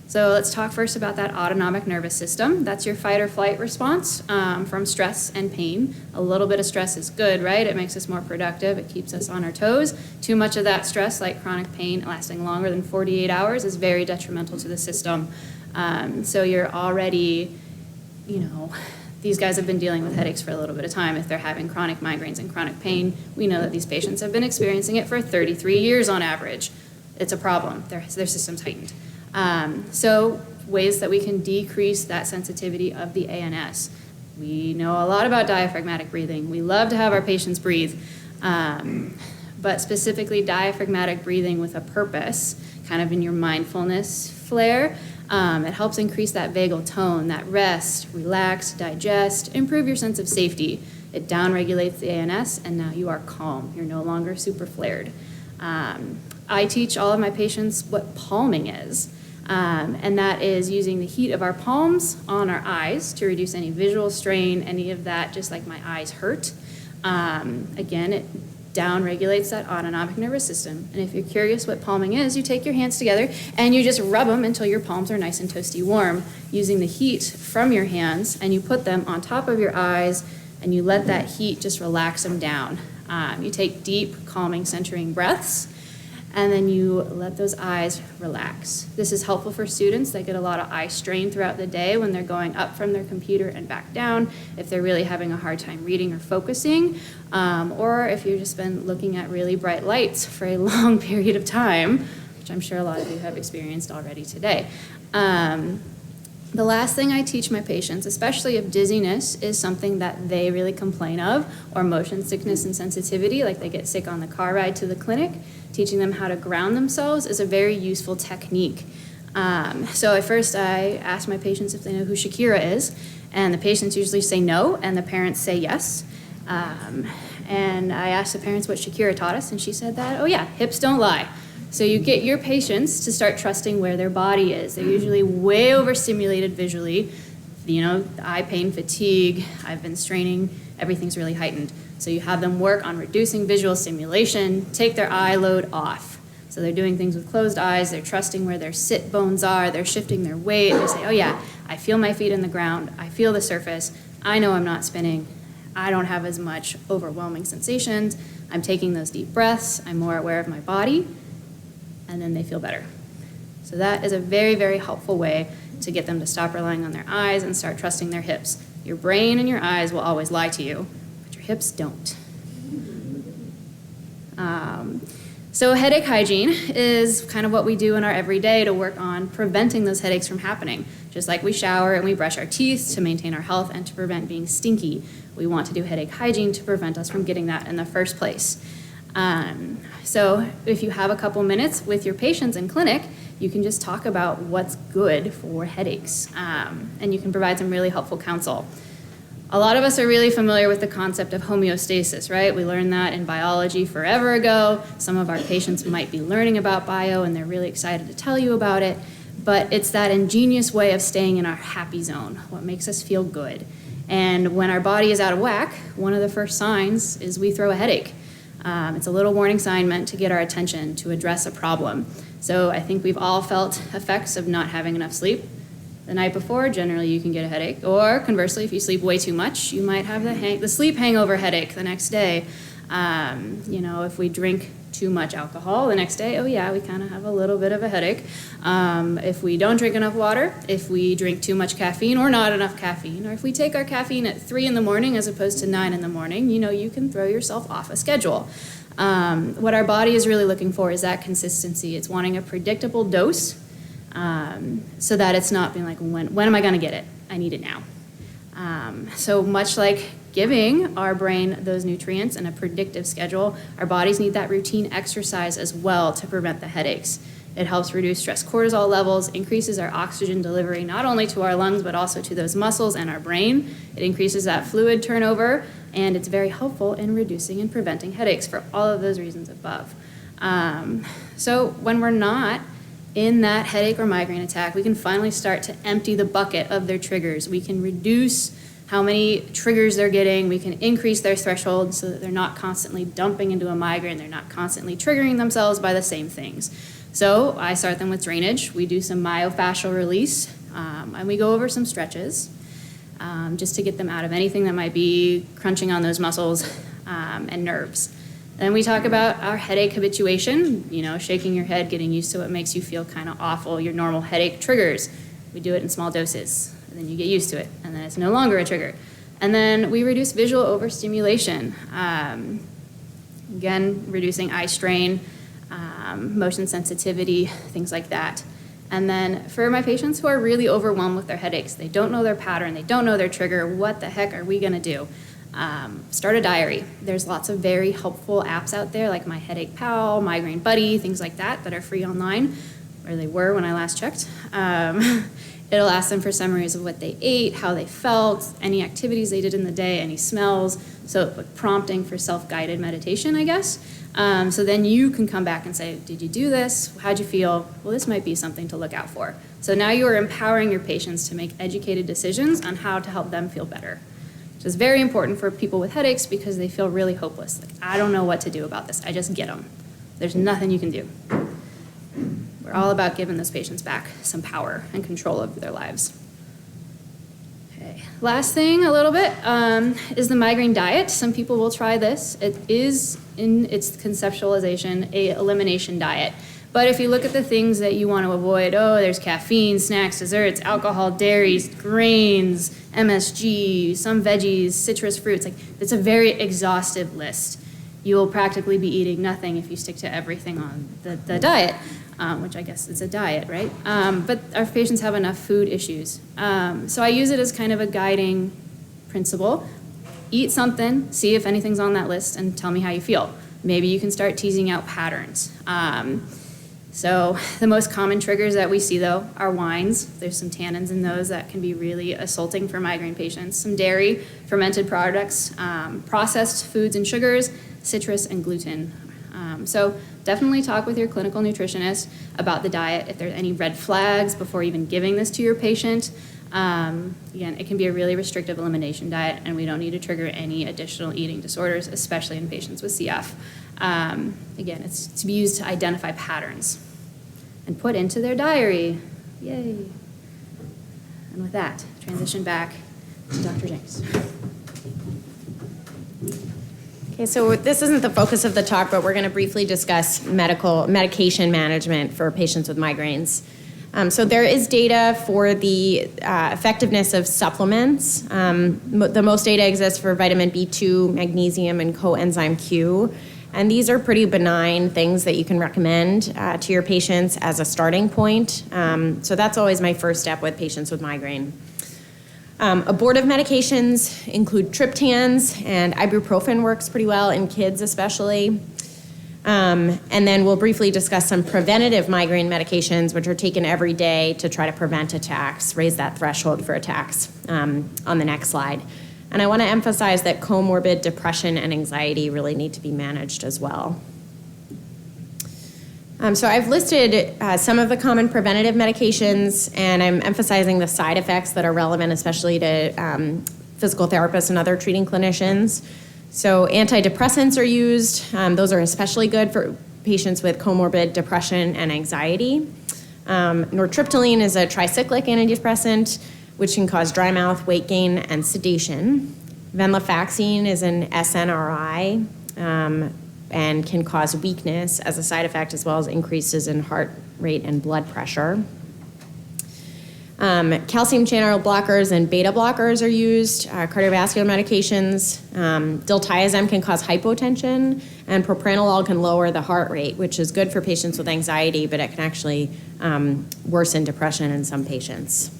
So let's talk first about that autonomic nervous system. That's your fight or flight response from stress and pain. A little bit of stress is good, right? It makes us more productive. It keeps us on our toes. Too much of that stress, like chronic pain lasting longer than 48 hours, is very detrimental to the system. So you're already, these guys have been dealing with headaches for a little bit of time. If they're having chronic migraines and chronic pain, we know that these patients have been experiencing it for 33 years on average. It's a problem. Their system's heightened. So ways that we can decrease that sensitivity of the ANS. We know a lot about diaphragmatic breathing. We love to have our patients breathe, but specifically diaphragmatic breathing with a purpose, kind of in your mindfulness flare. It helps increase that vagal tone, that rest, relax, digest, improve your sense of safety. It downregulates the ANS, and now you are calm. You're no longer super flared. I teach all of my patients what palming is. And that is using the heat of our palms on our eyes to reduce any visual strain, any of that, just like my eyes hurt. Again, it down-regulates that autonomic nervous system. And if you're curious what palming is, you take your hands together and you just rub them until your palms are nice and toasty warm, using the heat from your hands, and you put them on top of your eyes and you let that heat just relax them down. You take deep, calming, centering breaths, and then you let those eyes relax. This is helpful for students that get a lot of eye strain throughout the day when they're going up from their computer and back down, if they're really having a hard time reading or focusing, or if you've just been looking at really bright lights for a long period of time, which I'm sure a lot of you have experienced already today. The last thing I teach my patients, especially if dizziness is something that they really complain of, or motion sickness and sensitivity, like they get sick on the car ride to the clinic, teaching them how to ground themselves is a very useful technique. So at first I asked my patients if they know who Shakira is, and the patients usually say no, and the parents say yes. And I asked the parents what Shakira taught us, and she said that, oh yeah, hips don't lie. So you get your patients to start trusting where their body is. They're usually way overstimulated visually. Eye pain, fatigue, I've been straining, everything's really heightened. So you have them work on reducing visual stimulation, take their eye load off. So they're doing things with closed eyes, they're trusting where their sit bones are, they're shifting their weight, they say, oh yeah, I feel my feet in the ground, I feel the surface, I know I'm not spinning, I don't have as much overwhelming sensations, I'm taking those deep breaths, I'm more aware of my body, and then they feel better. So that is a very, very helpful way to get them to stop relying on their eyes and start trusting their hips. Your brain and your eyes will always lie to you, but your hips don't. So headache hygiene is kind of what we do in our everyday to work on preventing those headaches from happening. Just like we shower and we brush our teeth to maintain our health and to prevent being stinky, we want to do headache hygiene to prevent us from getting that in the first place. So if you have a couple minutes with your patients in clinic, you can just talk about what's good for headaches, and you can provide some really helpful counsel. A lot of us are really familiar with the concept of homeostasis, right? We learned that in biology forever ago. Some of our patients might be learning about bio and they're really excited to tell you about it, but it's that ingenious way of staying in our happy zone, what makes us feel good. And when our body is out of whack, one of the first signs is we throw a headache. It's a little warning sign meant to get our attention, to address a problem. So I think we've all felt effects of not having enough sleep. The night before, generally you can get a headache. Or conversely, if you sleep way too much, you might have the sleep hangover headache the next day. If we drink too much alcohol the next day, oh yeah, we kind of have a little bit of a headache. If we don't drink enough water, if we drink too much caffeine or not enough caffeine, or if we take our caffeine at 3 in the morning as opposed to 9 in the morning, you can throw yourself off a schedule. What our body is really looking for is that consistency. It's wanting a predictable dose so that it's not being like, when am I going to get it? I need it now. So much like giving our brain those nutrients and a predictive schedule, our bodies need that routine exercise as well to prevent the headaches. It helps reduce stress cortisol levels, increases our oxygen delivery not only to our lungs but also to those muscles and our brain. It increases that fluid turnover, and it's very helpful in reducing and preventing headaches for all of those reasons above. So when we're not in that headache or migraine attack, we can finally start to empty the bucket of their triggers. We can reduce how many triggers they're getting. We can increase their threshold so that they're not constantly dumping into a migraine. They're not constantly triggering themselves by the same things. So I start them with drainage. We do some myofascial release, and we go over some stretches just to get them out of anything that might be crunching on those muscles and nerves. Then we talk about our headache habituation, shaking your head, getting used to what makes you feel kind of awful, your normal headache triggers. We do it in small doses, and then you get used to it, and then it's no longer a trigger. And then we reduce visual overstimulation. Again, reducing eye strain, motion sensitivity, things like that. And then for my patients who are really overwhelmed with their headaches, they don't know their pattern, they don't know their trigger, what the heck are we gonna do? Start a diary. There's lots of very helpful apps out there like My Headache Pal, Migraine Buddy, things like that are free online, or they were when I last checked. It'll ask them for summaries of what they ate, how they felt, any activities they did in the day, any smells, so prompting for self-guided meditation, I guess. So then you can come back and say, did you do this? How'd you feel? Well, this might be something to look out for. So now you are empowering your patients to make educated decisions on how to help them feel better. Which is very important for people with headaches because they feel really hopeless. Like, I don't know what to do about this. I just get them. There's nothing you can do. We're all about giving those patients back some power and control over their lives. Okay. Last thing a little bit is the migraine diet. Some people will try this. It is, in its conceptualization, a elimination diet. But if you look at the things that you want to avoid, there's caffeine, snacks, desserts, alcohol, dairies, grains, MSG, some veggies, citrus fruits. It's a very exhaustive list. You will practically be eating nothing if you stick to everything on the diet, which I guess is a diet, right? But our patients have enough food issues. So I use it as kind of a guiding principle. Eat something, see if anything's on that list, and tell me how you feel. Maybe you can start teasing out patterns. So the most common triggers that we see, though, are wines. There's some tannins in those that can be really assaulting for migraine patients. Some dairy, fermented products, processed foods and sugars, citrus, and gluten. So definitely talk with your clinical nutritionist about the diet if there's any red flags before even giving this to your patient. Again, it can be a really restrictive elimination diet, and we don't need to trigger any additional eating disorders, especially in patients with CF. Again, it's to be used to identify patterns and put into their diary. Yay. And with that, transition back to Dr. Jenks. Okay, so this isn't the focus of the talk, but we're going to briefly discuss medication management for patients with migraines. So there is data for the effectiveness of supplements. The most data exists for vitamin B2, magnesium, and coenzyme Q. And these are pretty benign things that you can recommend to your patients as a starting point. So that's always my first step with patients with migraine. Abortive medications include triptans, and ibuprofen works pretty well in kids especially. And then we'll briefly discuss some preventative migraine medications, which are taken every day to try to prevent attacks, raise that threshold for attacks on the next slide. And I want to emphasize that comorbid depression and anxiety really need to be managed as well. So I've listed some of the common preventative medications, and I'm emphasizing the side effects that are relevant, especially to physical therapists and other treating clinicians. So antidepressants are used. Those are especially good for patients with comorbid depression and anxiety. Nortriptyline is a tricyclic antidepressant, which can cause dry mouth, weight gain, and sedation. Venlafaxine is an SNRI and can cause weakness as a side effect, as well as increases in heart rate and blood pressure. Calcium channel blockers and beta blockers are used, cardiovascular medications. Diltiazem can cause hypotension, and propranolol can lower the heart rate, which is good for patients with anxiety, but it can actually worsen depression in some patients.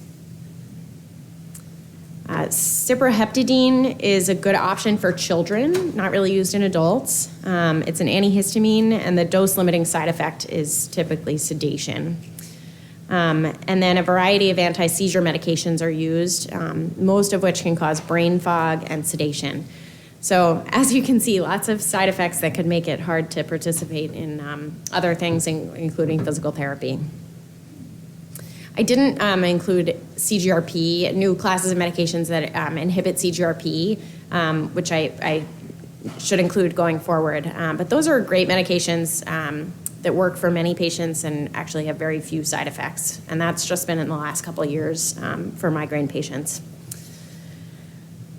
Cyproheptadine is a good option for children, not really used in adults. It's an antihistamine, and the dose-limiting side effect is typically sedation. And then a variety of anti-seizure medications are used, most of which can cause brain fog and sedation. So as you can see, lots of side effects that could make it hard to participate in other things, including physical therapy. I didn't include CGRP, new classes of medications that inhibit CGRP, which I should include going forward. But those are great medications that work for many patients and actually have very few side effects. And that's just been in the last couple of years for migraine patients.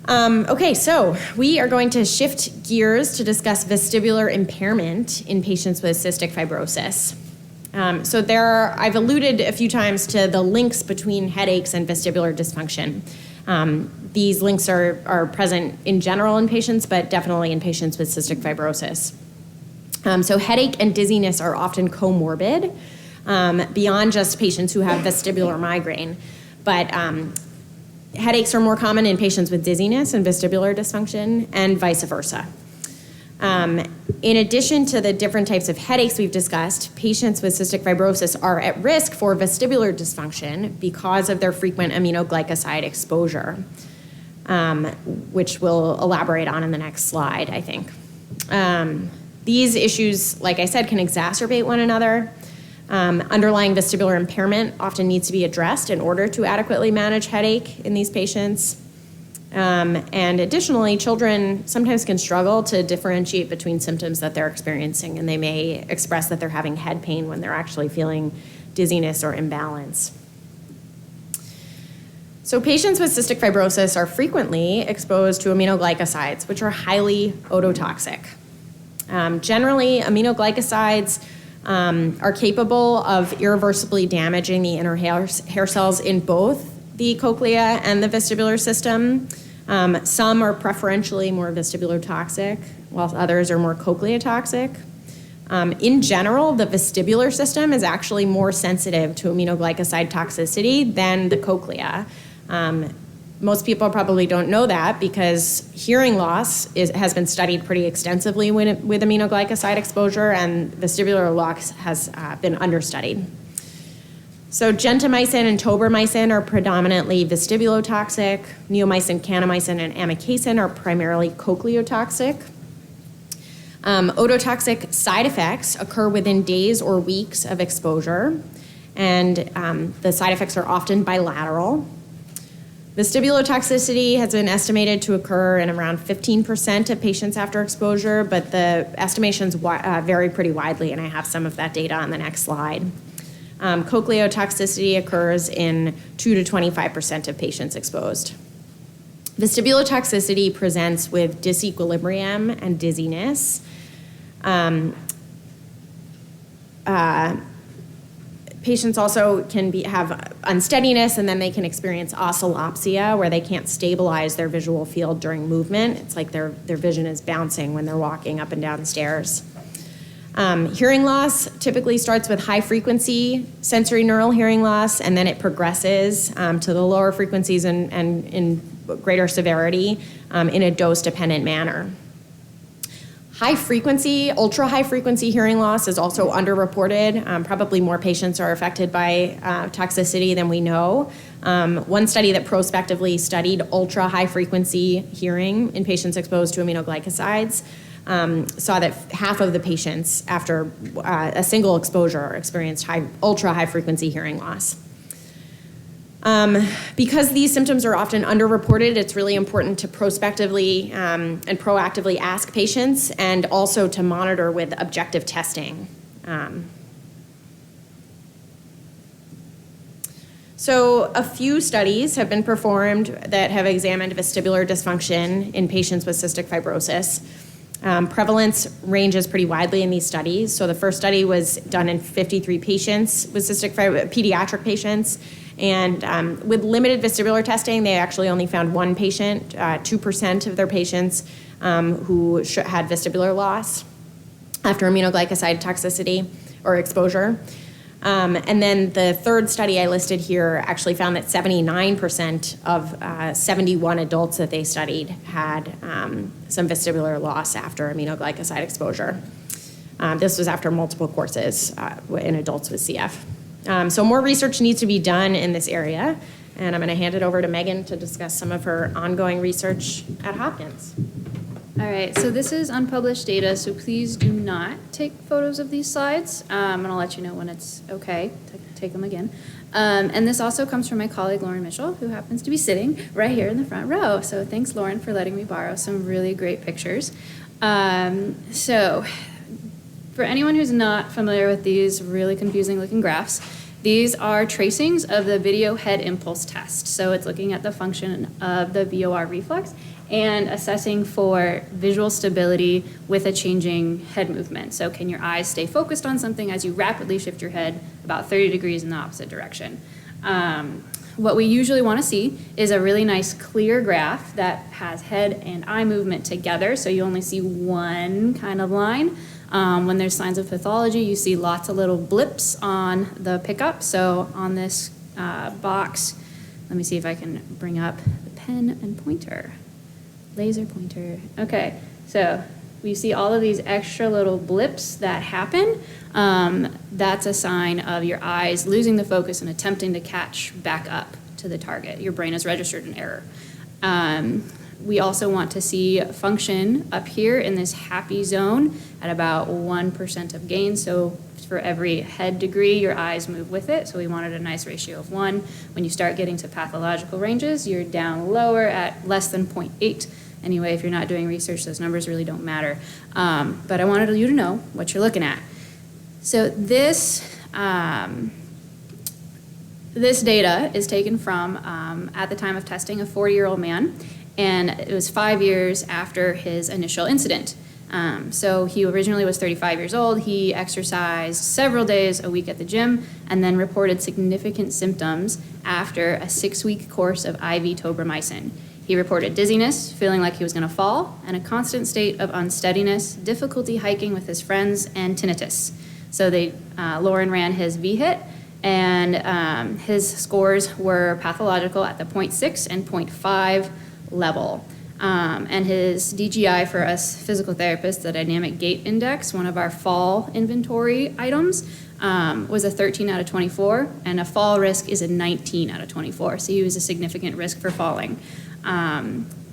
Okay, so we are going to shift gears to discuss vestibular impairment in patients with cystic fibrosis. I've alluded a few times to the links between headaches and vestibular dysfunction. These links are present in general in patients, but definitely in patients with cystic fibrosis. So headache and dizziness are often comorbid beyond just patients who have vestibular migraine. But headaches are more common in patients with dizziness and vestibular dysfunction, and vice versa. In addition to the different types of headaches we've discussed, patients with cystic fibrosis are at risk for vestibular dysfunction because of their frequent aminoglycoside exposure, which we'll elaborate on in the next slide, I think. These issues, like I said, can exacerbate one another. Underlying vestibular impairment often needs to be addressed in order to adequately manage headache in these patients. And additionally, children sometimes can struggle to differentiate between symptoms that they're experiencing, and they may express that they're having head pain when they're actually feeling dizziness or imbalance. So patients with cystic fibrosis are frequently exposed to aminoglycosides, which are highly ototoxic. Generally, aminoglycosides are capable of irreversibly damaging the inner hair cells in both the cochlea and the vestibular system. Some are preferentially more vestibular toxic, while others are more cochlea toxic. In general, the vestibular system is actually more sensitive to aminoglycoside toxicity than the cochlea. Most people probably don't know that because hearing loss has been studied pretty extensively with aminoglycoside exposure, and vestibular loss has been understudied. So gentamicin and tobramycin are predominantly vestibulotoxic. Neomycin, kanamycin, and amikacin are primarily cochleotoxic. Ototoxic side effects occur within days or weeks of exposure, and the side effects are often bilateral. Vestibulotoxicity has been estimated to occur in around 15% of patients after exposure, but the estimations vary pretty widely, and I have some of that data on the next slide. Cochleotoxicity occurs in 2 to 25% of patients exposed. Vestibulotoxicity presents with disequilibrium and dizziness. Patients also can have unsteadiness, and then they can experience oscillopsia, where they can't stabilize their visual field during movement. It's like their vision is bouncing when they're walking up and down stairs. Hearing loss typically starts with high-frequency sensory neural hearing loss, and then it progresses to the lower frequencies and in greater severity in a dose-dependent manner. High-frequency, ultra-high-frequency hearing loss is also underreported. Probably more patients are affected by toxicity than we know. One study that prospectively studied ultra-high-frequency hearing in patients exposed to aminoglycosides saw that half of the patients after a single exposure experienced ultra-high-frequency hearing loss. Because these symptoms are often underreported, it's really important to prospectively and proactively ask patients, and also to monitor with objective testing. So a few studies have been performed that have examined vestibular dysfunction in patients with cystic fibrosis. Prevalence ranges pretty widely in these studies. So the first study was done in 53 patients with pediatric patients. And with limited vestibular testing, they actually only found one patient, 2% of their patients who had vestibular loss after aminoglycoside toxicity or exposure. And then the third study I listed here actually found that 79% of 71 adults that they studied had some vestibular loss after aminoglycoside exposure. This was after multiple courses in adults with CF. So more research needs to be done in this area, and I'm going to hand it over to Megan to discuss some of her ongoing research at Hopkins. All right, so this is unpublished data, so please do not take photos of these slides, and I'll let you know when it's okay to take them again. And this also comes from my colleague, Lauren Mitchell, who happens to be sitting right here in the front row. So thanks, Lauren, for letting me borrow some really great pictures. So for anyone who's not familiar with these really confusing looking graphs, these are tracings of the video head impulse test. So it's looking at the function of the VOR reflex and assessing for visual stability with a changing head movement. So can your eyes stay focused on something as you rapidly shift your head about 30 degrees in the opposite direction? What we usually want to see is a really nice clear graph that has head and eye movement together, so you only see one kind of line. When there's signs of pathology, you see lots of little blips on the pickup. So on this box, let me see if I can bring up the pen and pointer. Laser pointer. Okay, so we see all of these extra little blips that happen. That's a sign of your eyes losing the focus and attempting to catch back up to the target. Your brain has registered an error. We also want to see function up here in this happy zone at about 1% of gain. So for every head degree, your eyes move with it. So we wanted a nice ratio of 1. When you start getting to pathological ranges, you're down lower at less than 0.8. Anyway, if you're not doing research, those numbers really don't matter. But I wanted you to know what you're looking at. So this data is taken from, at the time of testing, a 40-year-old man, and it was 5 years after his initial incident. So he originally was 35 years old. He exercised several days a week at the gym and then reported significant symptoms after a 6-week course of IV tobramycin. He reported dizziness, feeling like he was going to fall, and a constant state of unsteadiness, difficulty hiking with his friends, and tinnitus. So Lauren ran his VHIT, And his scores were pathological at the 0.6 and 0.5 level. And his DGI for us physical therapists, the dynamic gait index, one of our fall inventory items, was a 13 out of 24, and a fall risk is a 19 out of 24. So he was a significant risk for falling.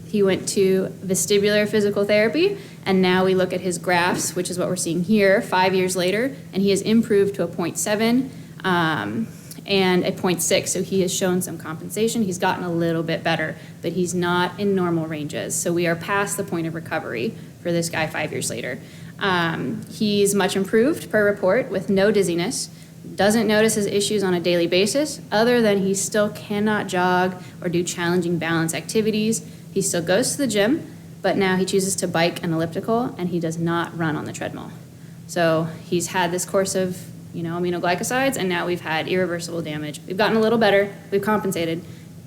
He went to vestibular physical therapy, and now we look at his graphs, which is what we're seeing here 5 years later, and he has improved to a 0.7 and a 0.6, so he has shown some compensation. He's gotten a little bit better, but he's not in normal ranges. So we are past the point of recovery for this guy 5 years later. He's much improved per report with no dizziness, doesn't notice his issues on a daily basis, other than he still cannot jog or do challenging balance activities. He still goes to the gym, but now he chooses to bike and elliptical, and he does not run on the treadmill. So he's had this course of aminoglycosides, and now we've had irreversible damage. We've gotten a little better, we've compensated,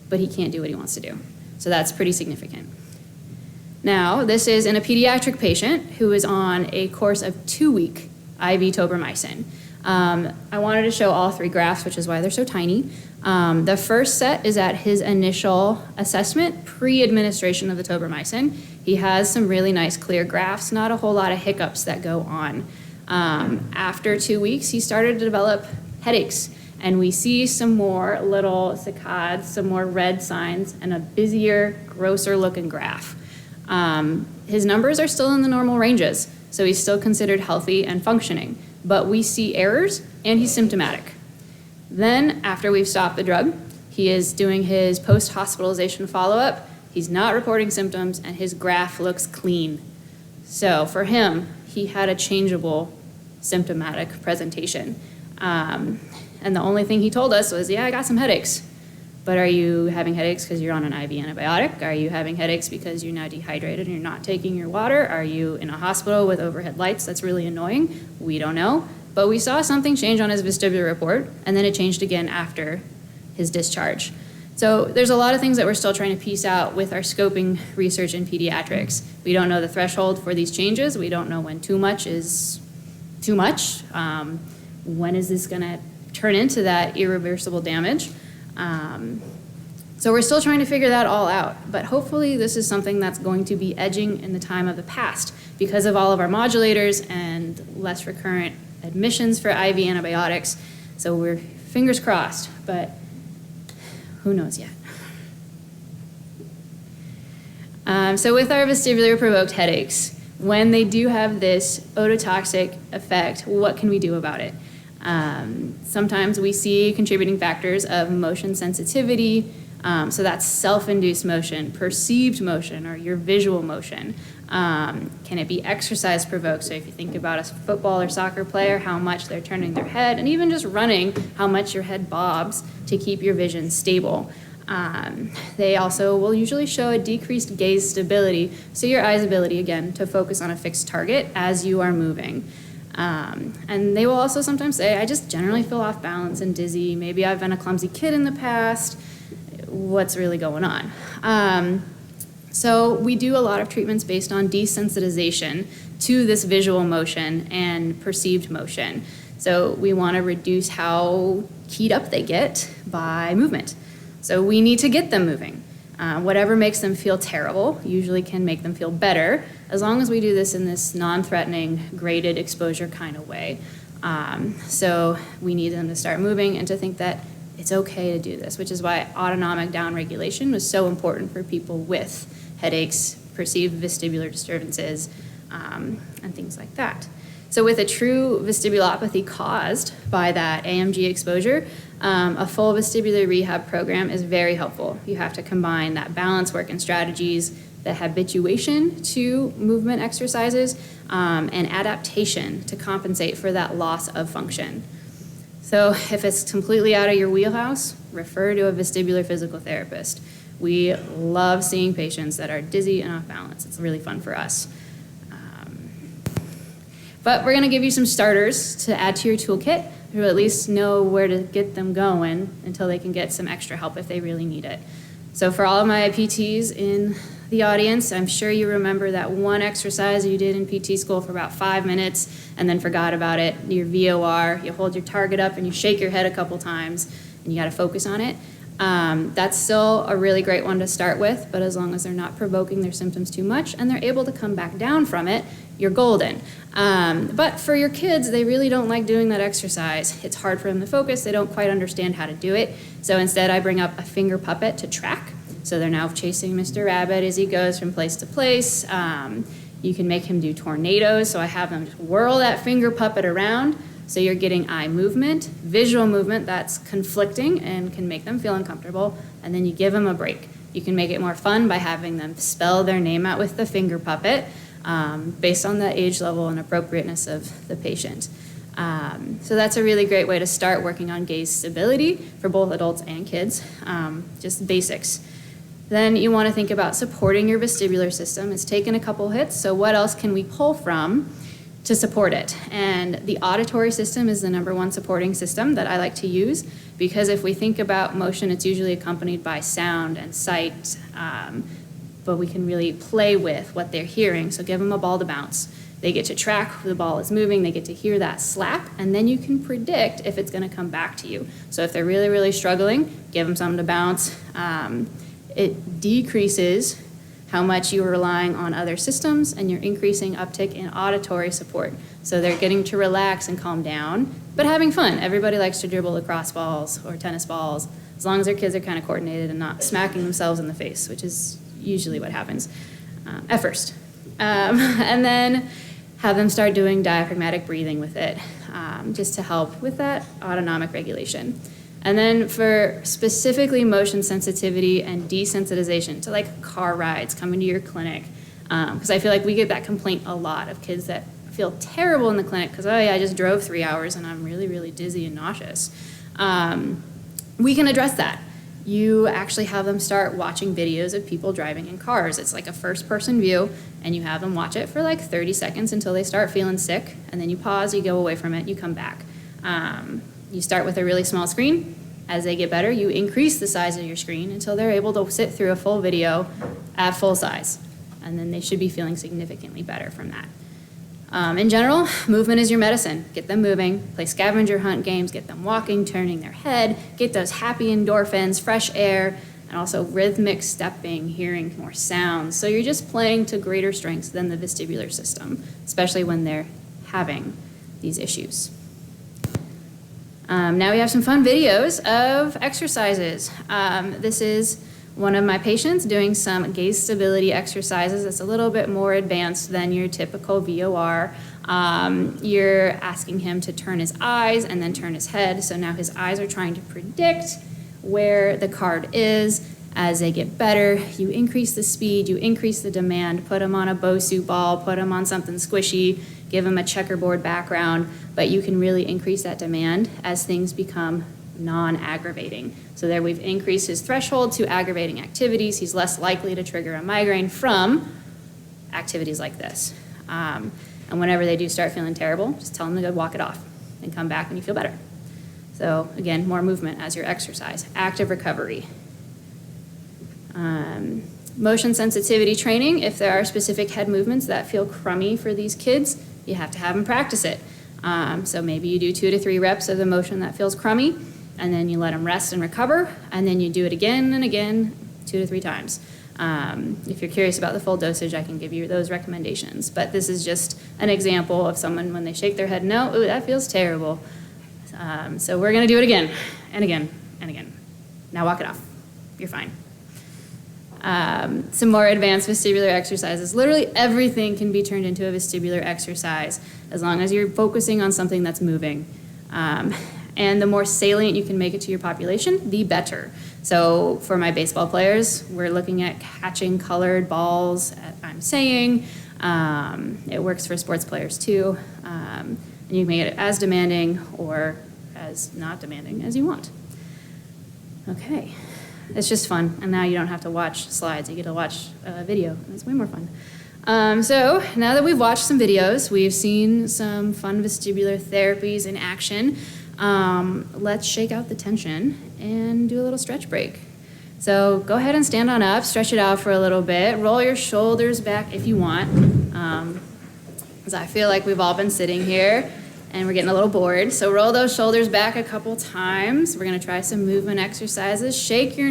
but he can't do what he wants to do. So that's pretty significant. Now, this is in a pediatric patient who is on a course of 2-week IV tobramycin. I wanted to show all 3 graphs, which is why they're so tiny. The first set is at his initial assessment, pre-administration of the tobramycin. He has some really nice clear graphs, not a whole lot of hiccups that go on. After 2 weeks, he started to develop headaches, and we see some more little saccades, some more red signs, and a busier, grosser looking graph. His numbers are still in the normal ranges, so he's still considered healthy and functioning, but we see errors, and he's symptomatic. Then, after we've stopped the drug, he is doing his post-hospitalization follow-up. He's not reporting symptoms, and his graph looks clean. So for him, he had a changeable symptomatic presentation. And the only thing he told us was, I got some headaches. But are you having headaches because you're on an IV antibiotic? Are you having headaches because you're now dehydrated and you're not taking your water? Are you in a hospital with overhead lights? That's really annoying. We don't know. But we saw something change on his vestibular report, and then it changed again after his discharge. So there's a lot of things that we're still trying to piece out with our scoping research in pediatrics. We don't know the threshold for these changes. We don't know when too much is too much. When is this going to turn into that irreversible damage? So we're still trying to figure that all out. But hopefully this is something that's going to be edging in the time of the past because of all of our modulators and less recurrent admissions for IV antibiotics. So we're fingers crossed, but who knows yet? So with our vestibular-provoked headaches, when they do have this ototoxic effect, what can we do about it? Sometimes we see contributing factors of motion sensitivity, so that's self-induced motion, perceived motion, or your visual motion. Can it be exercise-provoked? So if you think about a football or soccer player, how much they're turning their head, and even just running, how much your head bobs to keep your vision stable. They also will usually show a decreased gaze stability, so your eye's ability, again, to focus on a fixed target as you are moving. And they will also sometimes say, I just generally feel off balance and dizzy. Maybe I've been a clumsy kid in the past. What's really going on? So we do a lot of treatments based on desensitization to this visual motion and perceived motion. So we want to reduce how keyed up they get by movement. So we need to get them moving. Whatever makes them feel terrible usually can make them feel better, as long as we do this in this non-threatening, graded exposure kind of way. So we need them to start moving and to think that it's okay to do this, which is why autonomic downregulation was so important for people with headaches, perceived vestibular disturbances, and things like that. So with a true vestibulopathy caused by that AMG exposure, a full vestibular rehab program is very helpful. You have to combine that balance work and strategies, the habituation to movement exercises, and adaptation to compensate for that loss of function. So if it's completely out of your wheelhouse, refer to a vestibular physical therapist. We love seeing patients that are dizzy and off balance. It's really fun for us. But we're going to give you some starters to add to your toolkit, to at least know where to get them going until they can get some extra help if they really need it. So for all of my PTs in the audience, I'm sure you remember that one exercise you did in PT school for about 5 minutes and then forgot about it. Your VOR, you hold your target up and you shake your head a couple times and you got to focus on it. That's still a really great one to start with, but as long as they're not provoking their symptoms too much and they're able to come back down from it, you're golden. But for your kids, they really don't like doing that exercise. It's hard for them to focus. They don't quite understand how to do it. So instead, I bring up a finger puppet to track. So they're now chasing Mr. Rabbit as he goes from place to place. You can make him do tornadoes. So I have them just whirl that finger puppet around. So you're getting eye movement, visual movement that's conflicting and can make them feel uncomfortable. And then you give them a break. You can make it more fun by having them spell their name out with the finger puppet based on the age level and appropriateness of the patient. So that's a really great way to start working on gaze stability for both adults and kids, just basics. Then you want to think about supporting your vestibular system. It's taken a couple hits, so what else can we pull from to support it? And the auditory system is the #1 supporting system that I like to use, because if we think about motion, it's usually accompanied by sound and sight, but we can really play with what they're hearing. So give them a ball to bounce. They get to track the ball is moving, they get to hear that slap, and then you can predict if it's going to come back to you. So if they're really, really struggling, give them something to bounce. It decreases how much you're relying on other systems, and you're increasing uptick in auditory support. So they're getting to relax and calm down, but having fun. Everybody likes to dribble lacrosse balls or tennis balls, as long as their kids are kind of coordinated and not smacking themselves in the face, which is usually what happens at first. And then have them start doing diaphragmatic breathing with it, just to help with that autonomic regulation. And then for specifically motion sensitivity and desensitization to like car rides, coming to your clinic, because I feel like we get that complaint a lot of kids that feel terrible in the clinic because, oh yeah, I just drove 3 hours and I'm really, really dizzy and nauseous. We can address that. You actually have them start watching videos of people driving in cars. It's like a first-person view, and you have them watch it for like 30 seconds until they start feeling sick, and then you pause, you go away from it, you come back. You start with a really small screen. As they get better, you increase the size of your screen until they're able to sit through a full video at full size, and then they should be feeling significantly better from that. In general, movement is your medicine. Get them moving, play scavenger hunt games, get them walking, turning their head, get those happy endorphins, fresh air, and also rhythmic stepping, hearing more sounds. So you're just playing to greater strengths than the vestibular system, especially when they're having these issues. Now we have some fun videos of exercises. This is one of my patients doing some gaze stability exercises. It's a little bit more advanced than your typical VOR. You're asking him to turn his eyes and then turn his head. So now his eyes are trying to predict where the card is. As they get better, you increase the speed, you increase the demand, put him on a Bosu ball, put him on something squishy, give him a checkerboard background, but you can really increase that demand as things become non-aggravating. So there we've increased his threshold to aggravating activities. He's less likely to trigger a migraine from activities like this. And whenever they do start feeling terrible, just tell them to go walk it off and come back when you feel better. So again, more movement as your exercise. Active recovery. Motion sensitivity training. If there are specific head movements that feel crummy for these kids, you have to have them practice it. So maybe you do 2 to 3 reps of the motion that feels crummy, and then you let them rest and recover, and then you do it again and again, 2 to 3 times. If you're curious about the full dosage, I can give you those recommendations. But this is just an example of someone when they shake their head, no, ooh, that feels terrible. So we're going to do it again and again and again. Now walk it off. You're fine. Some more advanced vestibular exercises. Literally everything can be turned into a vestibular exercise as long as you're focusing on something that's moving. And the more salient you can make it to your population, the better. So for my baseball players, we're looking at catching colored balls, I'm saying. It works for sports players too. And you can make it as demanding or as not demanding as you want. Okay. It's just fun, and now you don't have to watch slides. You get to watch a video, and it's way more fun. So now that we've watched some videos, we've seen some fun vestibular therapies in action. Let's shake out the tension and do a little stretch break. So go ahead and stand on up, stretch it out for a little bit, roll your shoulders back if you want, because I feel like we've all been sitting here and we're getting a little bored. So roll those shoulders back a couple times. We're gonna try some movement exercises. Shake your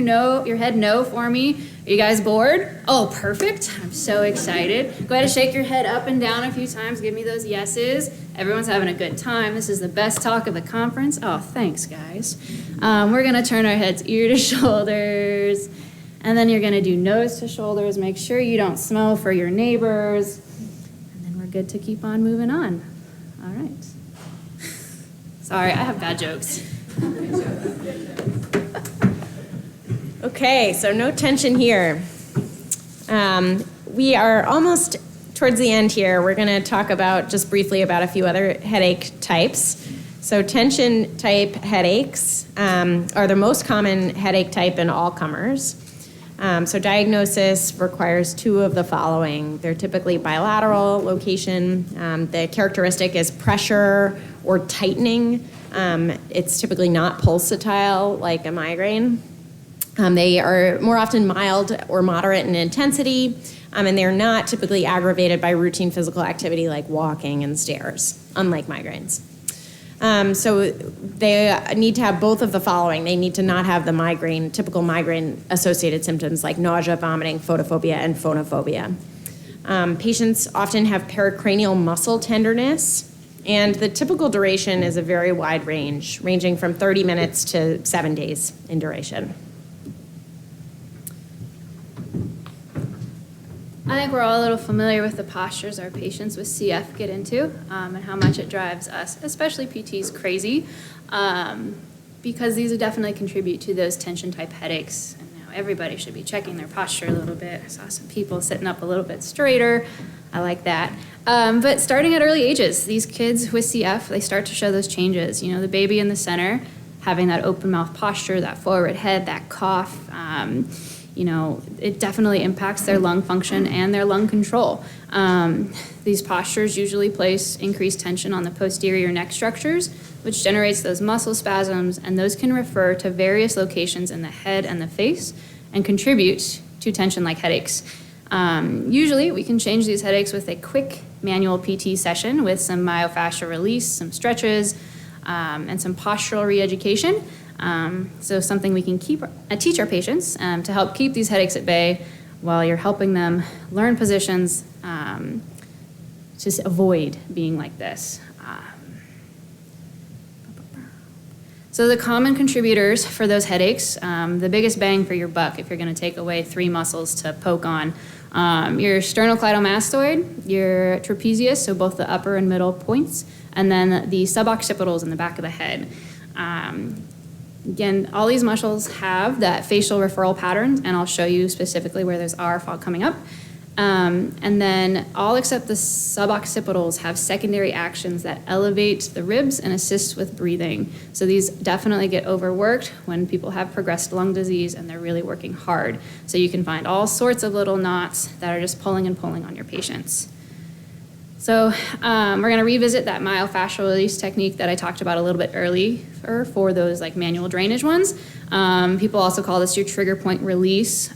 head no for me. Are you guys bored? Oh, perfect. I'm so excited. Go ahead and shake your head up and down a few times. Give me those yeses. Everyone's having a good time. This is the best talk of the conference. Oh, thanks, guys. We're gonna turn our heads ear to shoulders, and then you're gonna do nose to shoulders. Make sure you don't smell for your neighbors, and then we're good to keep on moving on. All right. Sorry, I have bad jokes. Okay, so no tension here. We are almost towards the end here. We're going to talk just briefly about a few other headache types. So tension type headaches are the most common headache type in all comers. So diagnosis requires two of the following. They're typically bilateral location. The characteristic is pressure or tightening. It's typically not pulsatile like a migraine. They are more often mild or moderate in intensity, and they're not typically aggravated by routine physical activity like walking and stairs, unlike migraines. So they need to have both of the following. They need to not have the typical migraine-associated symptoms like nausea, vomiting, photophobia, and phonophobia. Patients often have pericranial muscle tenderness, and the typical duration is a very wide range, ranging from 30 minutes to 7 days in duration. I think we're all a little familiar with the postures our patients with CF get into, and how much it drives us, especially PTs, crazy, because these would definitely contribute to those tension type headaches. And now everybody should be checking their posture a little bit. I saw some people sitting up a little bit straighter. I like that. But starting at early ages, these kids with CF, they start to show those changes. You know, the baby in the center having that open mouth posture, that forward head, that cough. It definitely impacts their lung function and their lung control. These postures usually place increased tension on the posterior neck structures, which generates those muscle spasms, and those can refer to various locations in the head and the face and contribute to tension-like headaches. Usually, we can change these headaches with a quick manual PT session with some myofascial release, some stretches, and some postural re-education. So something we can teach our patients to help keep these headaches at bay while you're helping them learn positions to avoid being like this. So the common contributors for those headaches, the biggest bang for your buck if you're going to take away 3 muscles to poke on, your sternocleidomastoid, your trapezius, so both the upper and middle points, and then the suboccipitals in the back of the head. Again, all these muscles have that facial referral pattern, and I'll show you specifically where those are coming up. And then all except the suboccipitals have secondary actions that elevate the ribs and assist with breathing. So these definitely get overworked when people have progressed lung disease and they're really working hard. So you can find all sorts of little knots that are just pulling and pulling on your patients. So we're going to revisit that myofascial release technique that I talked about a little bit earlier for those like manual drainage ones. People also call this your trigger point release.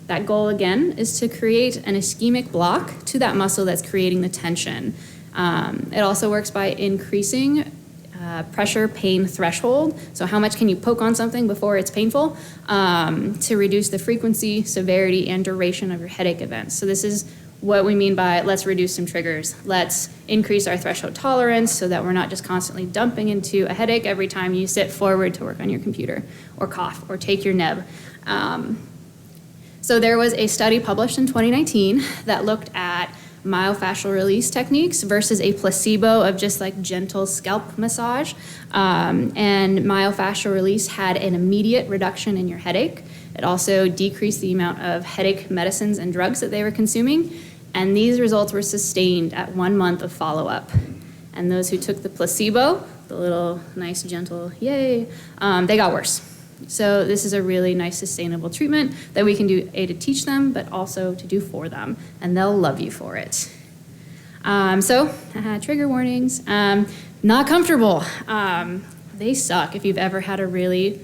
That goal, again, is to create an ischemic block to that muscle that's creating the tension. It also works by increasing pressure pain threshold. So how much can you poke on something before it's painful to reduce the frequency, severity, and duration of your headache events. So this is what we mean by let's reduce some triggers. Let's increase our threshold tolerance so that we're not just constantly dumping into a headache every time you sit forward to work on your computer or cough or take your neb. So there was a study published in 2019 that looked at myofascial release techniques versus a placebo of just like gentle scalp massage. And myofascial release had an immediate reduction in your headache. It also decreased the amount of headache medicines and drugs that they were consuming. And these results were sustained at 1 month of follow-up. And those who took the placebo, the little nice gentle yay, they got worse. So this is a really nice sustainable treatment that we can do to teach them, but also to do for them, and they'll love you for it. Trigger warnings. Not comfortable. They suck if you've ever had a really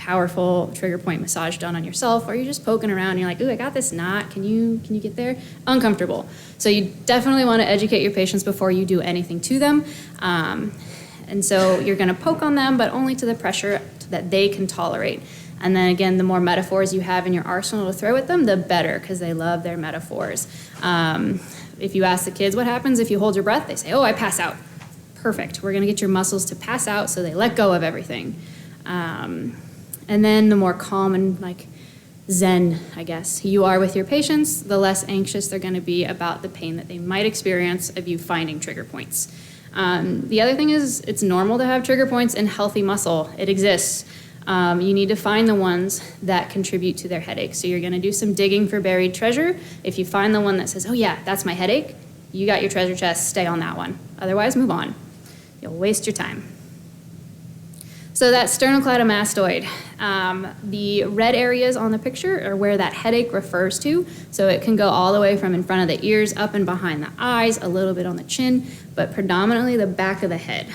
powerful trigger point massage done on yourself, or you're just poking around and you're like, ooh, I got this knot, can you get there? Uncomfortable. So you definitely want to educate your patients before you do anything to them. And so you're going to poke on them, but only to the pressure that they can tolerate. And then again, the more metaphors you have in your arsenal to throw at them, the better, because they love their metaphors. If you ask the kids what happens if you hold your breath, they say, oh, I pass out. Perfect. We're going to get your muscles to pass out so they let go of everything. And then the more calm and like zen, I guess, you are with your patients, the less anxious they're going to be about the pain that they might experience of you finding trigger points. The other thing is it's normal to have trigger points in healthy muscle. It exists. You need to find the ones that contribute to their headache. So you're going to do some digging for buried treasure. If you find the one that says, oh yeah, that's my headache, you got your treasure chest, stay on that one. Otherwise, move on. You'll waste your time. So that sternocleidomastoid, the red areas on the picture are where that headache refers to. So it can go all the way from in front of the ears, up and behind the eyes, a little bit on the chin, but predominantly the back of the head.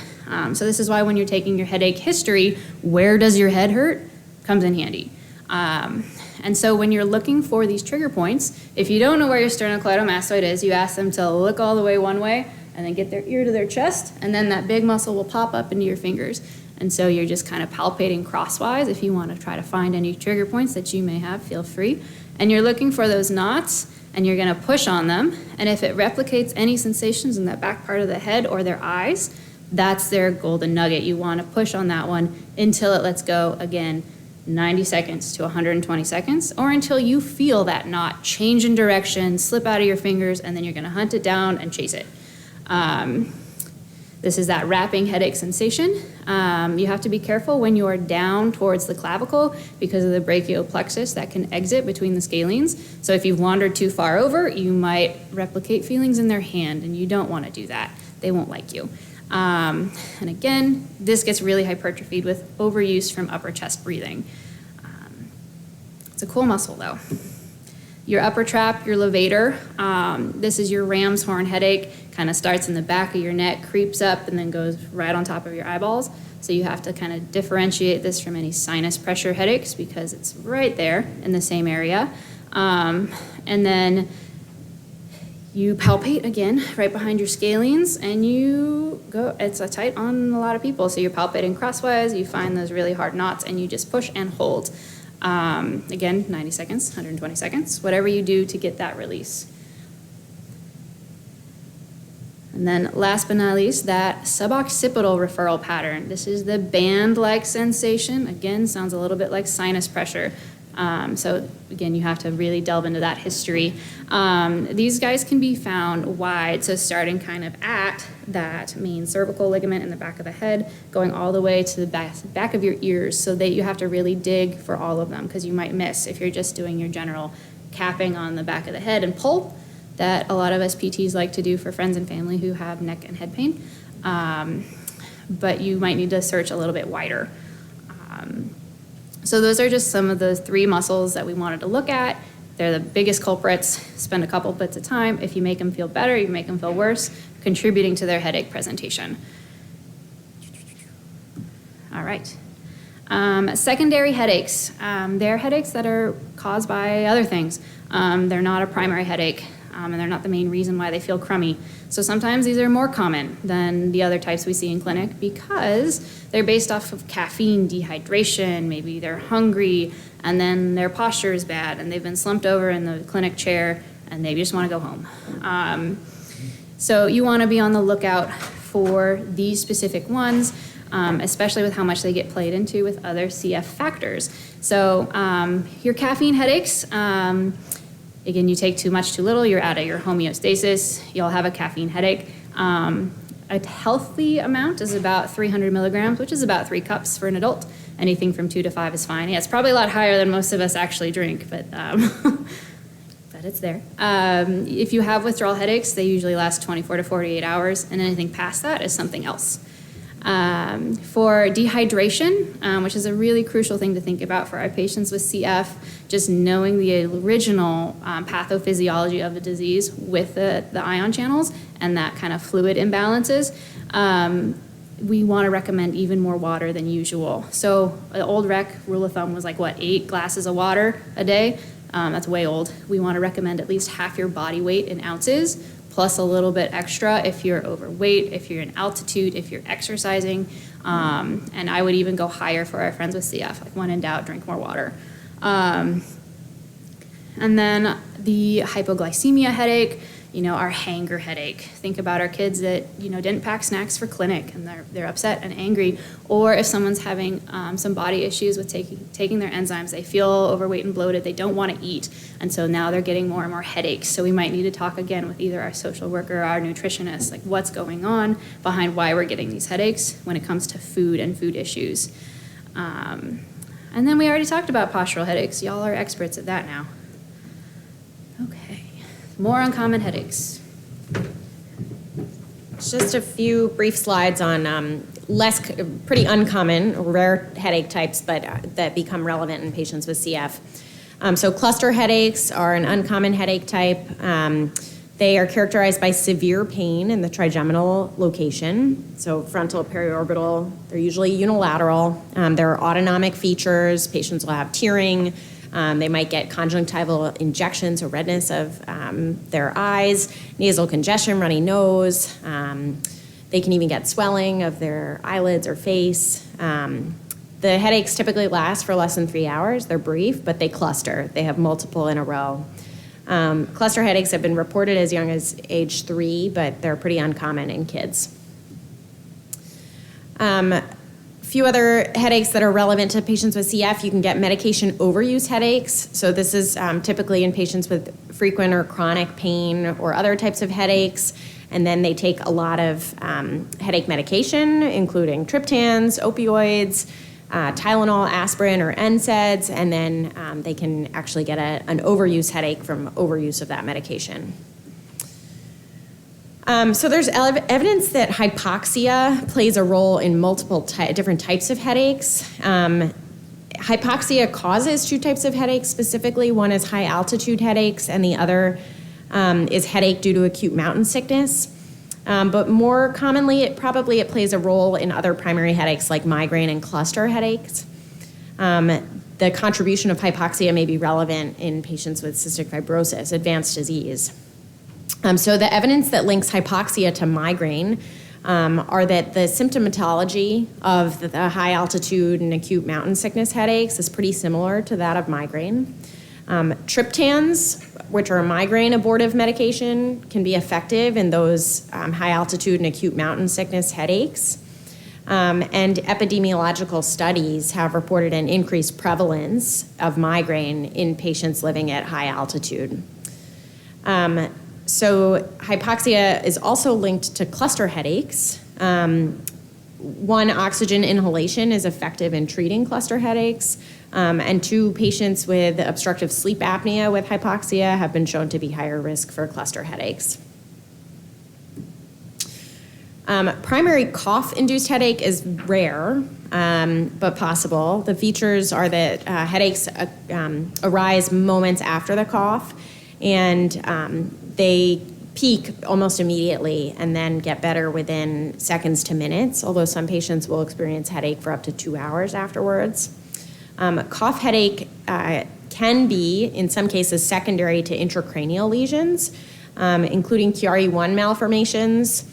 So this is why when you're taking your headache history, where does your head hurt? Comes in handy. And so when you're looking for these trigger points, if you don't know where your sternocleidomastoid is, you ask them to look all the way one way and then get their ear to their chest, and then that big muscle will pop up into your fingers. And so you're just kind of palpating crosswise. If you want to try to find any trigger points that you may have, feel free. And you're looking for those knots, and you're going to push on them. And if it replicates any sensations in that back part of the head or their eyes, that's their golden nugget. You want to push on that one until it lets go, again, 90 seconds to 120 seconds, or until you feel that knot change in direction, slip out of your fingers, and then you're going to hunt it down and chase it. This is that wrapping headache sensation. You have to be careful when you are down towards the clavicle because of the brachial plexus that can exit between the scalenes. So if you've wandered too far over, you might replicate feelings in their hand, and you don't want to do that. They won't like you. And again, this gets really hypertrophied with overuse from upper chest breathing. It's a cool muscle though. Your upper trap, your levator, this is your ram's horn headache, kind of starts in the back of your neck, creeps up, and then goes right on top of your eyeballs. So you have to kind of differentiate this from any sinus pressure headaches because it's right there in the same area. And then you palpate again right behind your scalenes, and you go, it's a tight on a lot of people. So you're palpating crosswise, you find those really hard knots, and you just push and hold. Again, 90 seconds, 120 seconds, whatever you do to get that release. And then last but not least, that suboccipital referral pattern. This is the band-like sensation. Again, sounds a little bit like sinus pressure. So again, you have to really delve into that history. These guys can be found wide, so starting kind of at that main cervical ligament in the back of the head, going all the way to the back of your ears, so that you have to really dig for all of them, because you might miss if you're just doing your general capping on the back of the head and pull, that a lot of us PTs like to do for friends and family who have neck and head pain. But you might need to search a little bit wider. So those are just some of the 3 muscles that we wanted to look at. They're the biggest culprits. Spend a couple bits of time. If you make them feel better, you make them feel worse, contributing to their headache presentation. All right. Secondary headaches. They're headaches that are caused by other things. They're not a primary headache, and they're not the main reason why they feel crummy. So sometimes these are more common than the other types we see in clinic because they're based off of caffeine, dehydration, maybe they're hungry, and then their posture is bad, and they've been slumped over in the clinic chair, and they just want to go home. So you want to be on the lookout for these specific ones, especially with how much they get played into with other CF factors. So your caffeine headaches, again, you take too much, too little, you're out of your homeostasis, you'll have a caffeine headache. A healthy amount is about 300 milligrams, which is about 3 cups for an adult. Anything from 2 to 5 is fine. Yeah, it's probably a lot higher than most of us actually drink, but but it's there. If you have withdrawal headaches, they usually last 24 to 48 hours, and anything past that is something else. For dehydration, which is a really crucial thing to think about for our patients with CF, just knowing the original pathophysiology of the disease with the ion channels and that kind of fluid imbalances. we want to recommend even more water than usual. So the old rec rule of thumb was like, 8 glasses of water a day? That's way old. We want to recommend at least half your body weight in ounces, plus a little bit extra if you're overweight, if you're in altitude, if you're exercising. And I would even go higher for our friends with CF, like when in doubt, drink more water. And then the hypoglycemia headache, our hanger headache. Think about our kids that, didn't pack snacks for clinic and they're upset and angry. Or if someone's having some body issues with taking their enzymes, they feel overweight and bloated, they don't want to eat. And so now they're getting more and more headaches. So we might need to talk again with either our social worker or our nutritionist, like what's going on behind why we're getting these headaches when it comes to food and food issues. And then we already talked about postural headaches. Y'all are experts at that now. Okay. More uncommon headaches. Just a few brief slides on pretty uncommon, rare headache types, but that become relevant in patients with CF. So cluster headaches are an uncommon headache type. They are characterized by severe pain in the trigeminal location, so frontal, periorbital. They're usually unilateral. There are autonomic features. Patients will have tearing. They might get conjunctival injections or redness of their eyes, nasal congestion, runny nose. They can even get swelling of their eyelids or face. The headaches typically last for less than 3 hours. They're brief, but they cluster. They have multiple in a row. Cluster headaches have been reported as young as age 3, but they're pretty uncommon in kids. Few other headaches that are relevant to patients with CF, you can get medication overuse headaches. So this is typically in patients with frequent or chronic pain or other types of headaches. And then they take a lot of headache medication, including triptans, opioids, Tylenol, aspirin, or NSAIDs. And then they can actually get an overuse headache from overuse of that medication. So there's evidence that hypoxia plays a role in multiple different types of headaches. Hypoxia causes 2 types of headaches specifically. One is high altitude headaches, and the other is headache due to acute mountain sickness. But more commonly, it plays a role in other primary headaches like migraine and cluster headaches. The contribution of hypoxia may be relevant in patients with cystic fibrosis, advanced disease. So the evidence that links hypoxia to migraine are that the symptomatology of the high altitude and acute mountain sickness headaches is pretty similar to that of migraine. Triptans, which are a migraine abortive medication, can be effective in those high altitude and acute mountain sickness headaches. And epidemiological studies have reported an increased prevalence of migraine in patients living at high altitude. So hypoxia is also linked to cluster headaches. One, oxygen inhalation is effective in treating cluster headaches. And 2, patients with obstructive sleep apnea with hypoxia have been shown to be higher risk for cluster headaches. Primary cough-induced headache is rare, but possible. The features are that headaches arise moments after the cough, and they peak almost immediately and then get better within seconds to minutes, although some patients will experience headache for up to 2 hours afterwards. Cough headache can be, in some cases, secondary to intracranial lesions, including Chiari-1 malformations,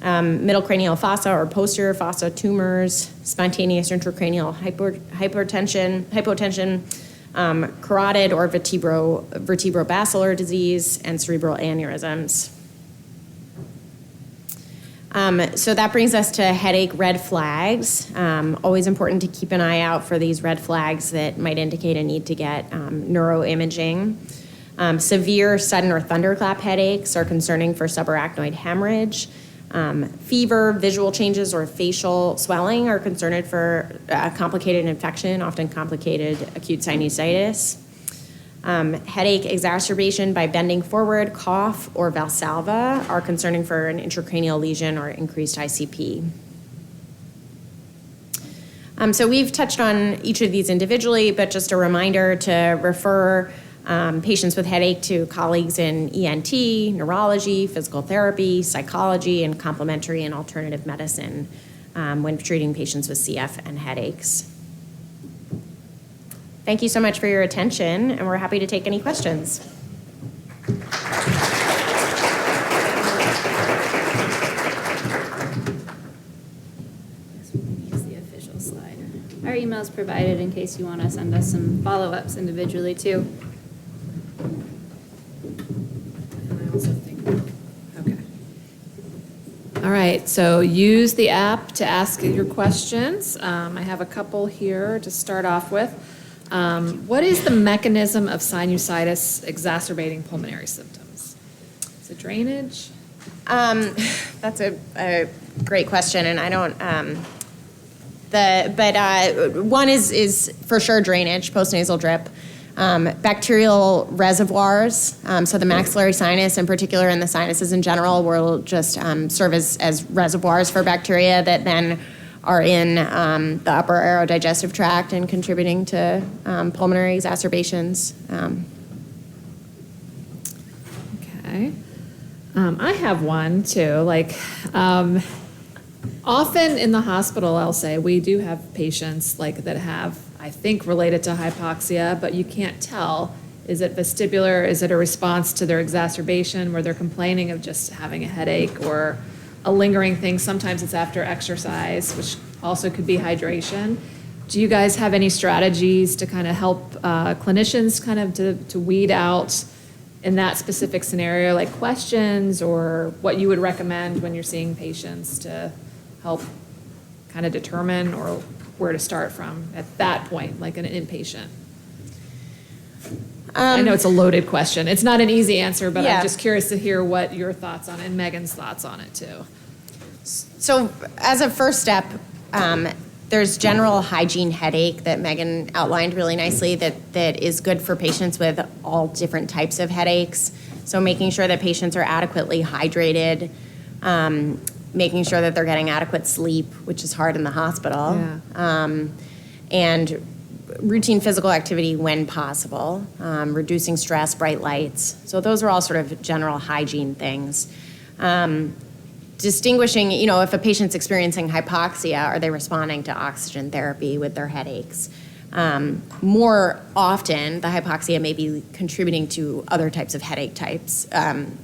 middle cranial fossa or posterior fossa tumors, spontaneous intracranial hypotension, carotid or vertebrobasilar disease, and cerebral aneurysms. So that brings us to headache red flags. Always important to keep an eye out for these red flags that might indicate a need to get neuroimaging. Severe sudden or thunderclap headaches are concerning for subarachnoid hemorrhage. Fever, visual changes, or facial swelling are concerning for complicated infection, often complicated acute sinusitis. Headache exacerbation by bending forward, cough, or valsalva are concerning for an intracranial lesion or increased ICP. So we've touched on each of these individually, but just a reminder to refer patients with headache to colleagues in ENT, neurology, physical therapy, psychology, and complementary and alternative medicine when treating patients with CF and headaches. Thank you so much for your attention, and we're happy to take any questions. Use the official slide. Our email's provided in case you want to send us some follow-ups individually too. And I also think, okay. All right, so use the app to ask your questions. I have a couple here to start off with. What is the mechanism of sinusitis exacerbating pulmonary symptoms? Is it drainage? That's a great question, and I don't. One is for sure drainage, postnasal drip. Bacterial reservoirs, so the maxillary sinus in particular and the sinuses in general will just serve as reservoirs for bacteria that then are in the upper aerodigestive tract and contributing to pulmonary exacerbations. Okay. I have one too. Often in the hospital, I'll say, we do have patients that have, I think, related to hypoxia, but you can't tell. Is it vestibular? Is it a response to their exacerbation where they're complaining of just having a headache or a lingering thing? Sometimes it's after exercise, which also could be hydration. Do you guys have any strategies to kind of help clinicians kind of to weed out in that specific scenario, like questions or what you would recommend when you're seeing patients to help kind of determine or where to start from at that point, like an inpatient? I know it's a loaded question. It's not an easy answer, but Yeah. I'm just curious to hear what your thoughts on it and Megan's thoughts on it too. So as a first step, there's general hygiene headache that Megan outlined really nicely that is good for patients with all different types of headaches. So making sure that patients are adequately hydrated, making sure that they're getting adequate sleep, which is hard in the hospital, and routine physical activity when possible, reducing stress, bright lights. So those are all sort of general hygiene things. Distinguishing, if a patient's experiencing hypoxia, are they responding to oxygen therapy with their headaches? More often, the hypoxia may be contributing to other types of headache types,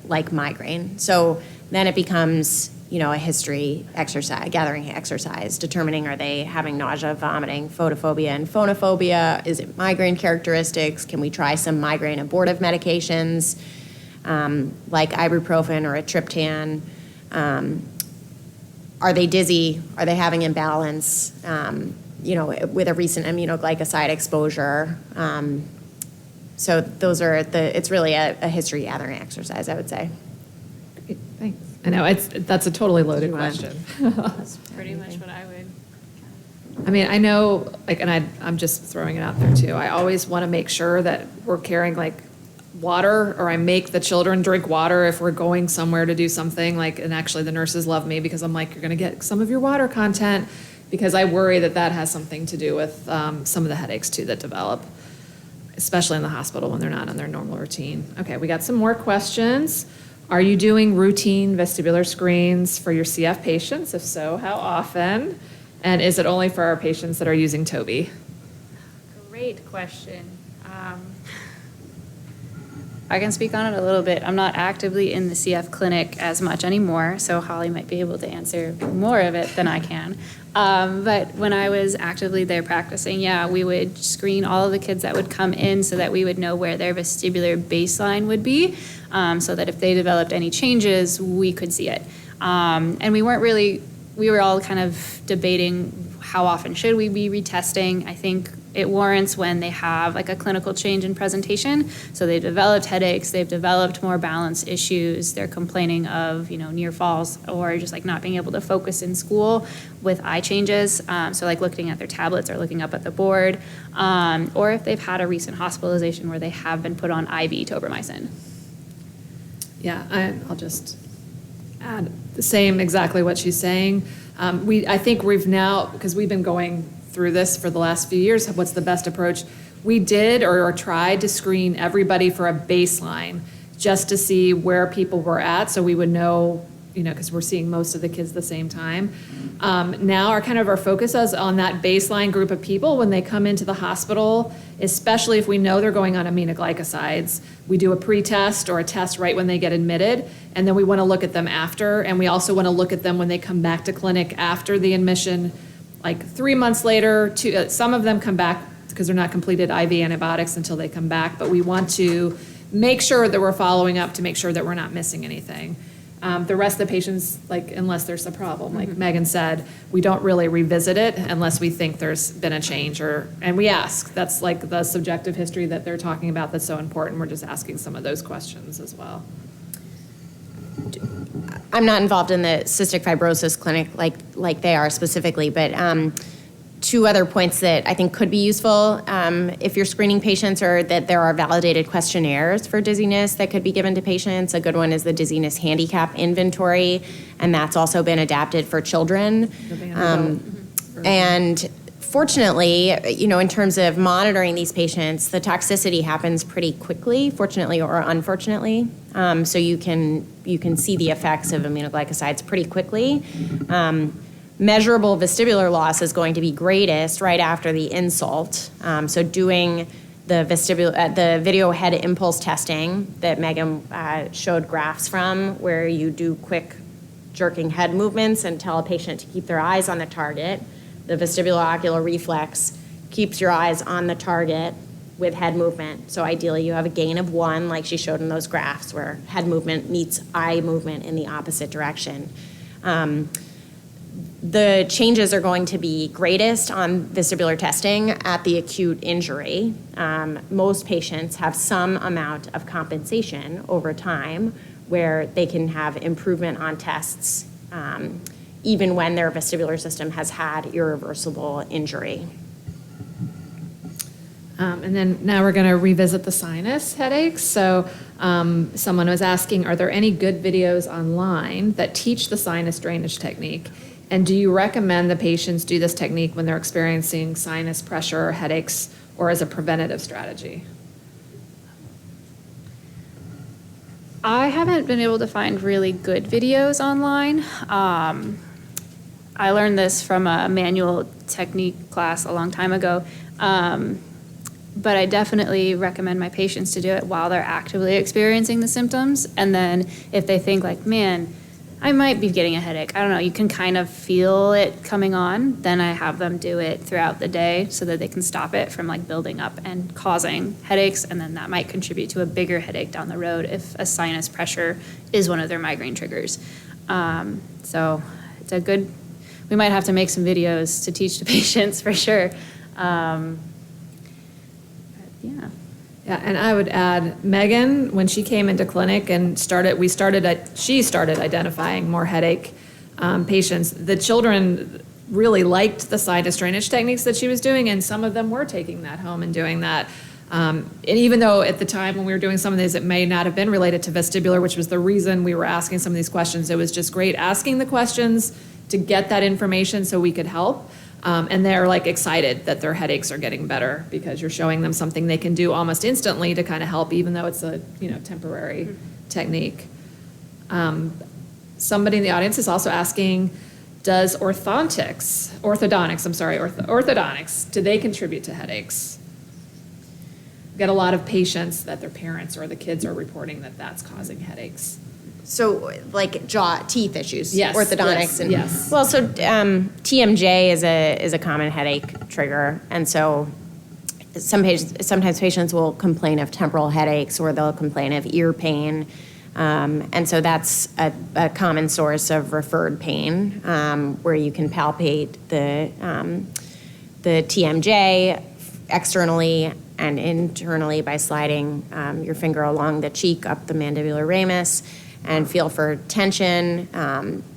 like migraine. So then it becomes, a history exercise, gathering exercise, determining are they having nausea, vomiting, photophobia, and phonophobia? Is it migraine characteristics? Can we try some migraine abortive medications, like ibuprofen or a triptan? Are they dizzy? Are they having imbalance? With a recent aminoglycoside exposure. So those are it's really a history gathering exercise, I would say. Great, thanks. I know that's a totally loaded question. That's pretty much what I would. I mean, I know, I'm just throwing it out there too. I always want to make sure that we're carrying water, or I make the children drink water if we're going somewhere to do something and actually the nurses love me because I'm like, you're going to get some of your water content, because I worry that has something to do with some of the headaches too that develop, especially in the hospital when they're not on their normal routine. Okay, we got some more questions. Are you doing routine vestibular screens for your CF patients? If so, how often? And is it only for our patients that are using Toby? Great question. I can speak on it a little bit. I'm not actively in the CF clinic as much anymore, so Holly might be able to answer more of it than I can. But when I was actively there practicing, we would screen all of the kids that would come in so that we would know where their vestibular baseline would be, so that if they developed any changes, we could see it. And we were all kind of debating how often should we be retesting. I think it warrants when they have a clinical change in presentation. So they've developed headaches, they've developed more balance issues, they're complaining of near falls, or just not being able to focus in school with eye changes. So looking at their tablets or looking up at the board, or if they've had a recent hospitalization where they have been put on IV tobramycin. Yeah, I'll just add the same, exactly what she's saying. I think we've now, because we've been going through this for the last few years, what's the best approach? We did or tried to screen everybody for a baseline just to see where people were at, so we would know, because we're seeing most of the kids the same time. Now our focus is on that baseline group of people when they come into the hospital, especially if we know they're going on aminoglycosides. We do a pre-test or a test right when they get admitted, and then we want to look at them after, and we also want to look at them when they come back to clinic after the admission, like 3 months later. Some of them come back because they're not completed IV antibiotics until they come back, but we want to make sure that we're following up to make sure that we're not missing anything. The rest of the patients, unless there's a problem, like Megan said, we don't really revisit it unless we think there's been a change, and we ask. That's like the subjective history that they're talking about that's so important. We're just asking some of those questions as well. I'm not involved in the cystic fibrosis clinic like they are specifically, but two other points that I think could be useful if you're screening patients are that there are validated questionnaires for dizziness that could be given to patients. A good one is the Dizziness Handicap Inventory, and that's also been adapted for children. And fortunately, in terms of monitoring these patients, the toxicity happens pretty quickly, fortunately or unfortunately. So you can see the effects of aminoglycosides pretty quickly. Measurable vestibular loss is going to be greatest right after the insult. So doing the video head impulse testing that Megan showed graphs from, where you do quick jerking head movements and tell a patient to keep their eyes on the target. The vestibular ocular reflex keeps your eyes on the target with head movement. So ideally you have a gain of 1, like she showed in those graphs, where head movement meets eye movement in the opposite direction. The changes are going to be greatest on vestibular testing at the acute injury. Most patients have some amount of compensation over time where they can have improvement on tests even when their vestibular system has had irreversible injury. And then now we're going to revisit the sinus headaches. So someone was asking, are there any good videos online that teach the sinus drainage technique? And do you recommend the patients do this technique when they're experiencing sinus pressure or headaches, or as a preventative strategy? I haven't been able to find really good videos online. I learned this from a manual technique class a long time ago, but I definitely recommend my patients to do it while they're actively experiencing the symptoms. And then if they think like, man, I might be getting a headache, I don't know, you can kind of feel it coming on, then I have them do it throughout the day so that they can stop it from building up and causing headaches, and then that might contribute to a bigger headache down the road if a sinus pressure is one of their migraine triggers. So it's a good, we might have to make some videos to teach the patients for sure. Yeah. Yeah, and I would add, Megan, when she came into clinic and she started identifying more headache patients. The children really liked the sinus drainage techniques that she was doing, and some of them were taking that home and doing that. And even though at the time when we were doing some of these, it may not have been related to vestibular, which was the reason we were asking some of these questions. It was just great asking the questions to get that information so we could help. And they're excited that their headaches are getting better because you're showing them something they can do almost instantly to kind of help, even though it's a temporary technique. Somebody in the audience is also asking, does orthodontics, do they contribute to headaches? We get a lot of patients that their parents or the kids are reporting that that's causing headaches. So teeth issues, yes, orthodontics, yes. Well, so TMJ is a common headache trigger, and so sometimes patients will complain of temporal headaches or they'll complain of ear pain, and so that's a common source of referred pain where you can palpate the TMJ externally and internally by sliding your finger along the cheek up the mandibular ramus. And feel for tension,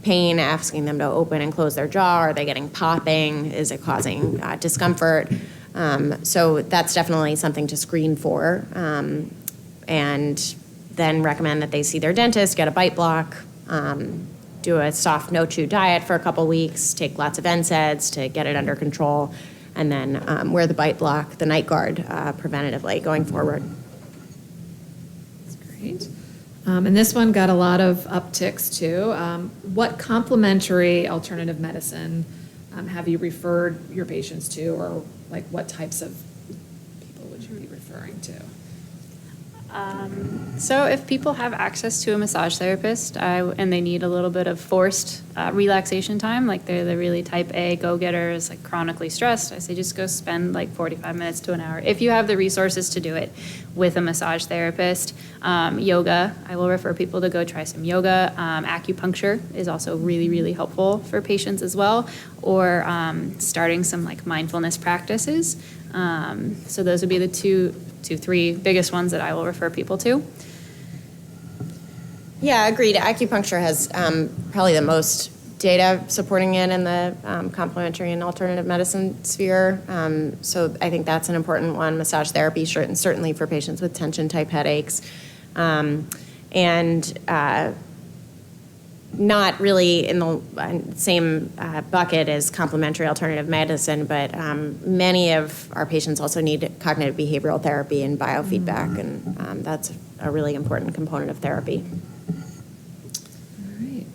pain, asking them to open and close their jaw. Are they getting popping? Is it causing discomfort? So that's definitely something to screen for. And then recommend that they see their dentist, get a bite block, do a soft no-chew diet for a couple weeks, take lots of NSAIDs to get it under control, and then wear the bite block, the night guard, preventatively going forward. That's great. And this one got a lot of upticks too. What complementary alternative medicine have you referred your patients to, or like what types of people would you be referring to? So if people have access to a massage therapist and they need a little bit of forced relaxation time, like they're the really type A go-getters, like chronically stressed, I say just go spend like 45 minutes to an hour, if you have the resources to do it, with a massage therapist. Yoga, I will refer people to go try some yoga. Acupuncture is also really, really helpful for patients as well, or starting some like mindfulness practices. So those would be the three biggest ones that I will refer people to. Yeah, agreed. Acupuncture has probably the most data supporting it in the complementary and alternative medicine sphere. So I think that's an important one. Massage therapy, certainly for patients with tension-type headaches. Not really in the same bucket as complementary alternative medicine, but many of our patients also need cognitive behavioral therapy and biofeedback, and that's a really important component of therapy. All right.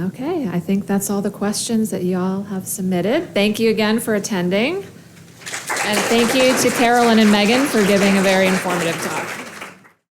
Okay, I think that's all the questions that you all have submitted. Thank you again for attending. And thank you to Carolyn and Megan for giving a very informative talk.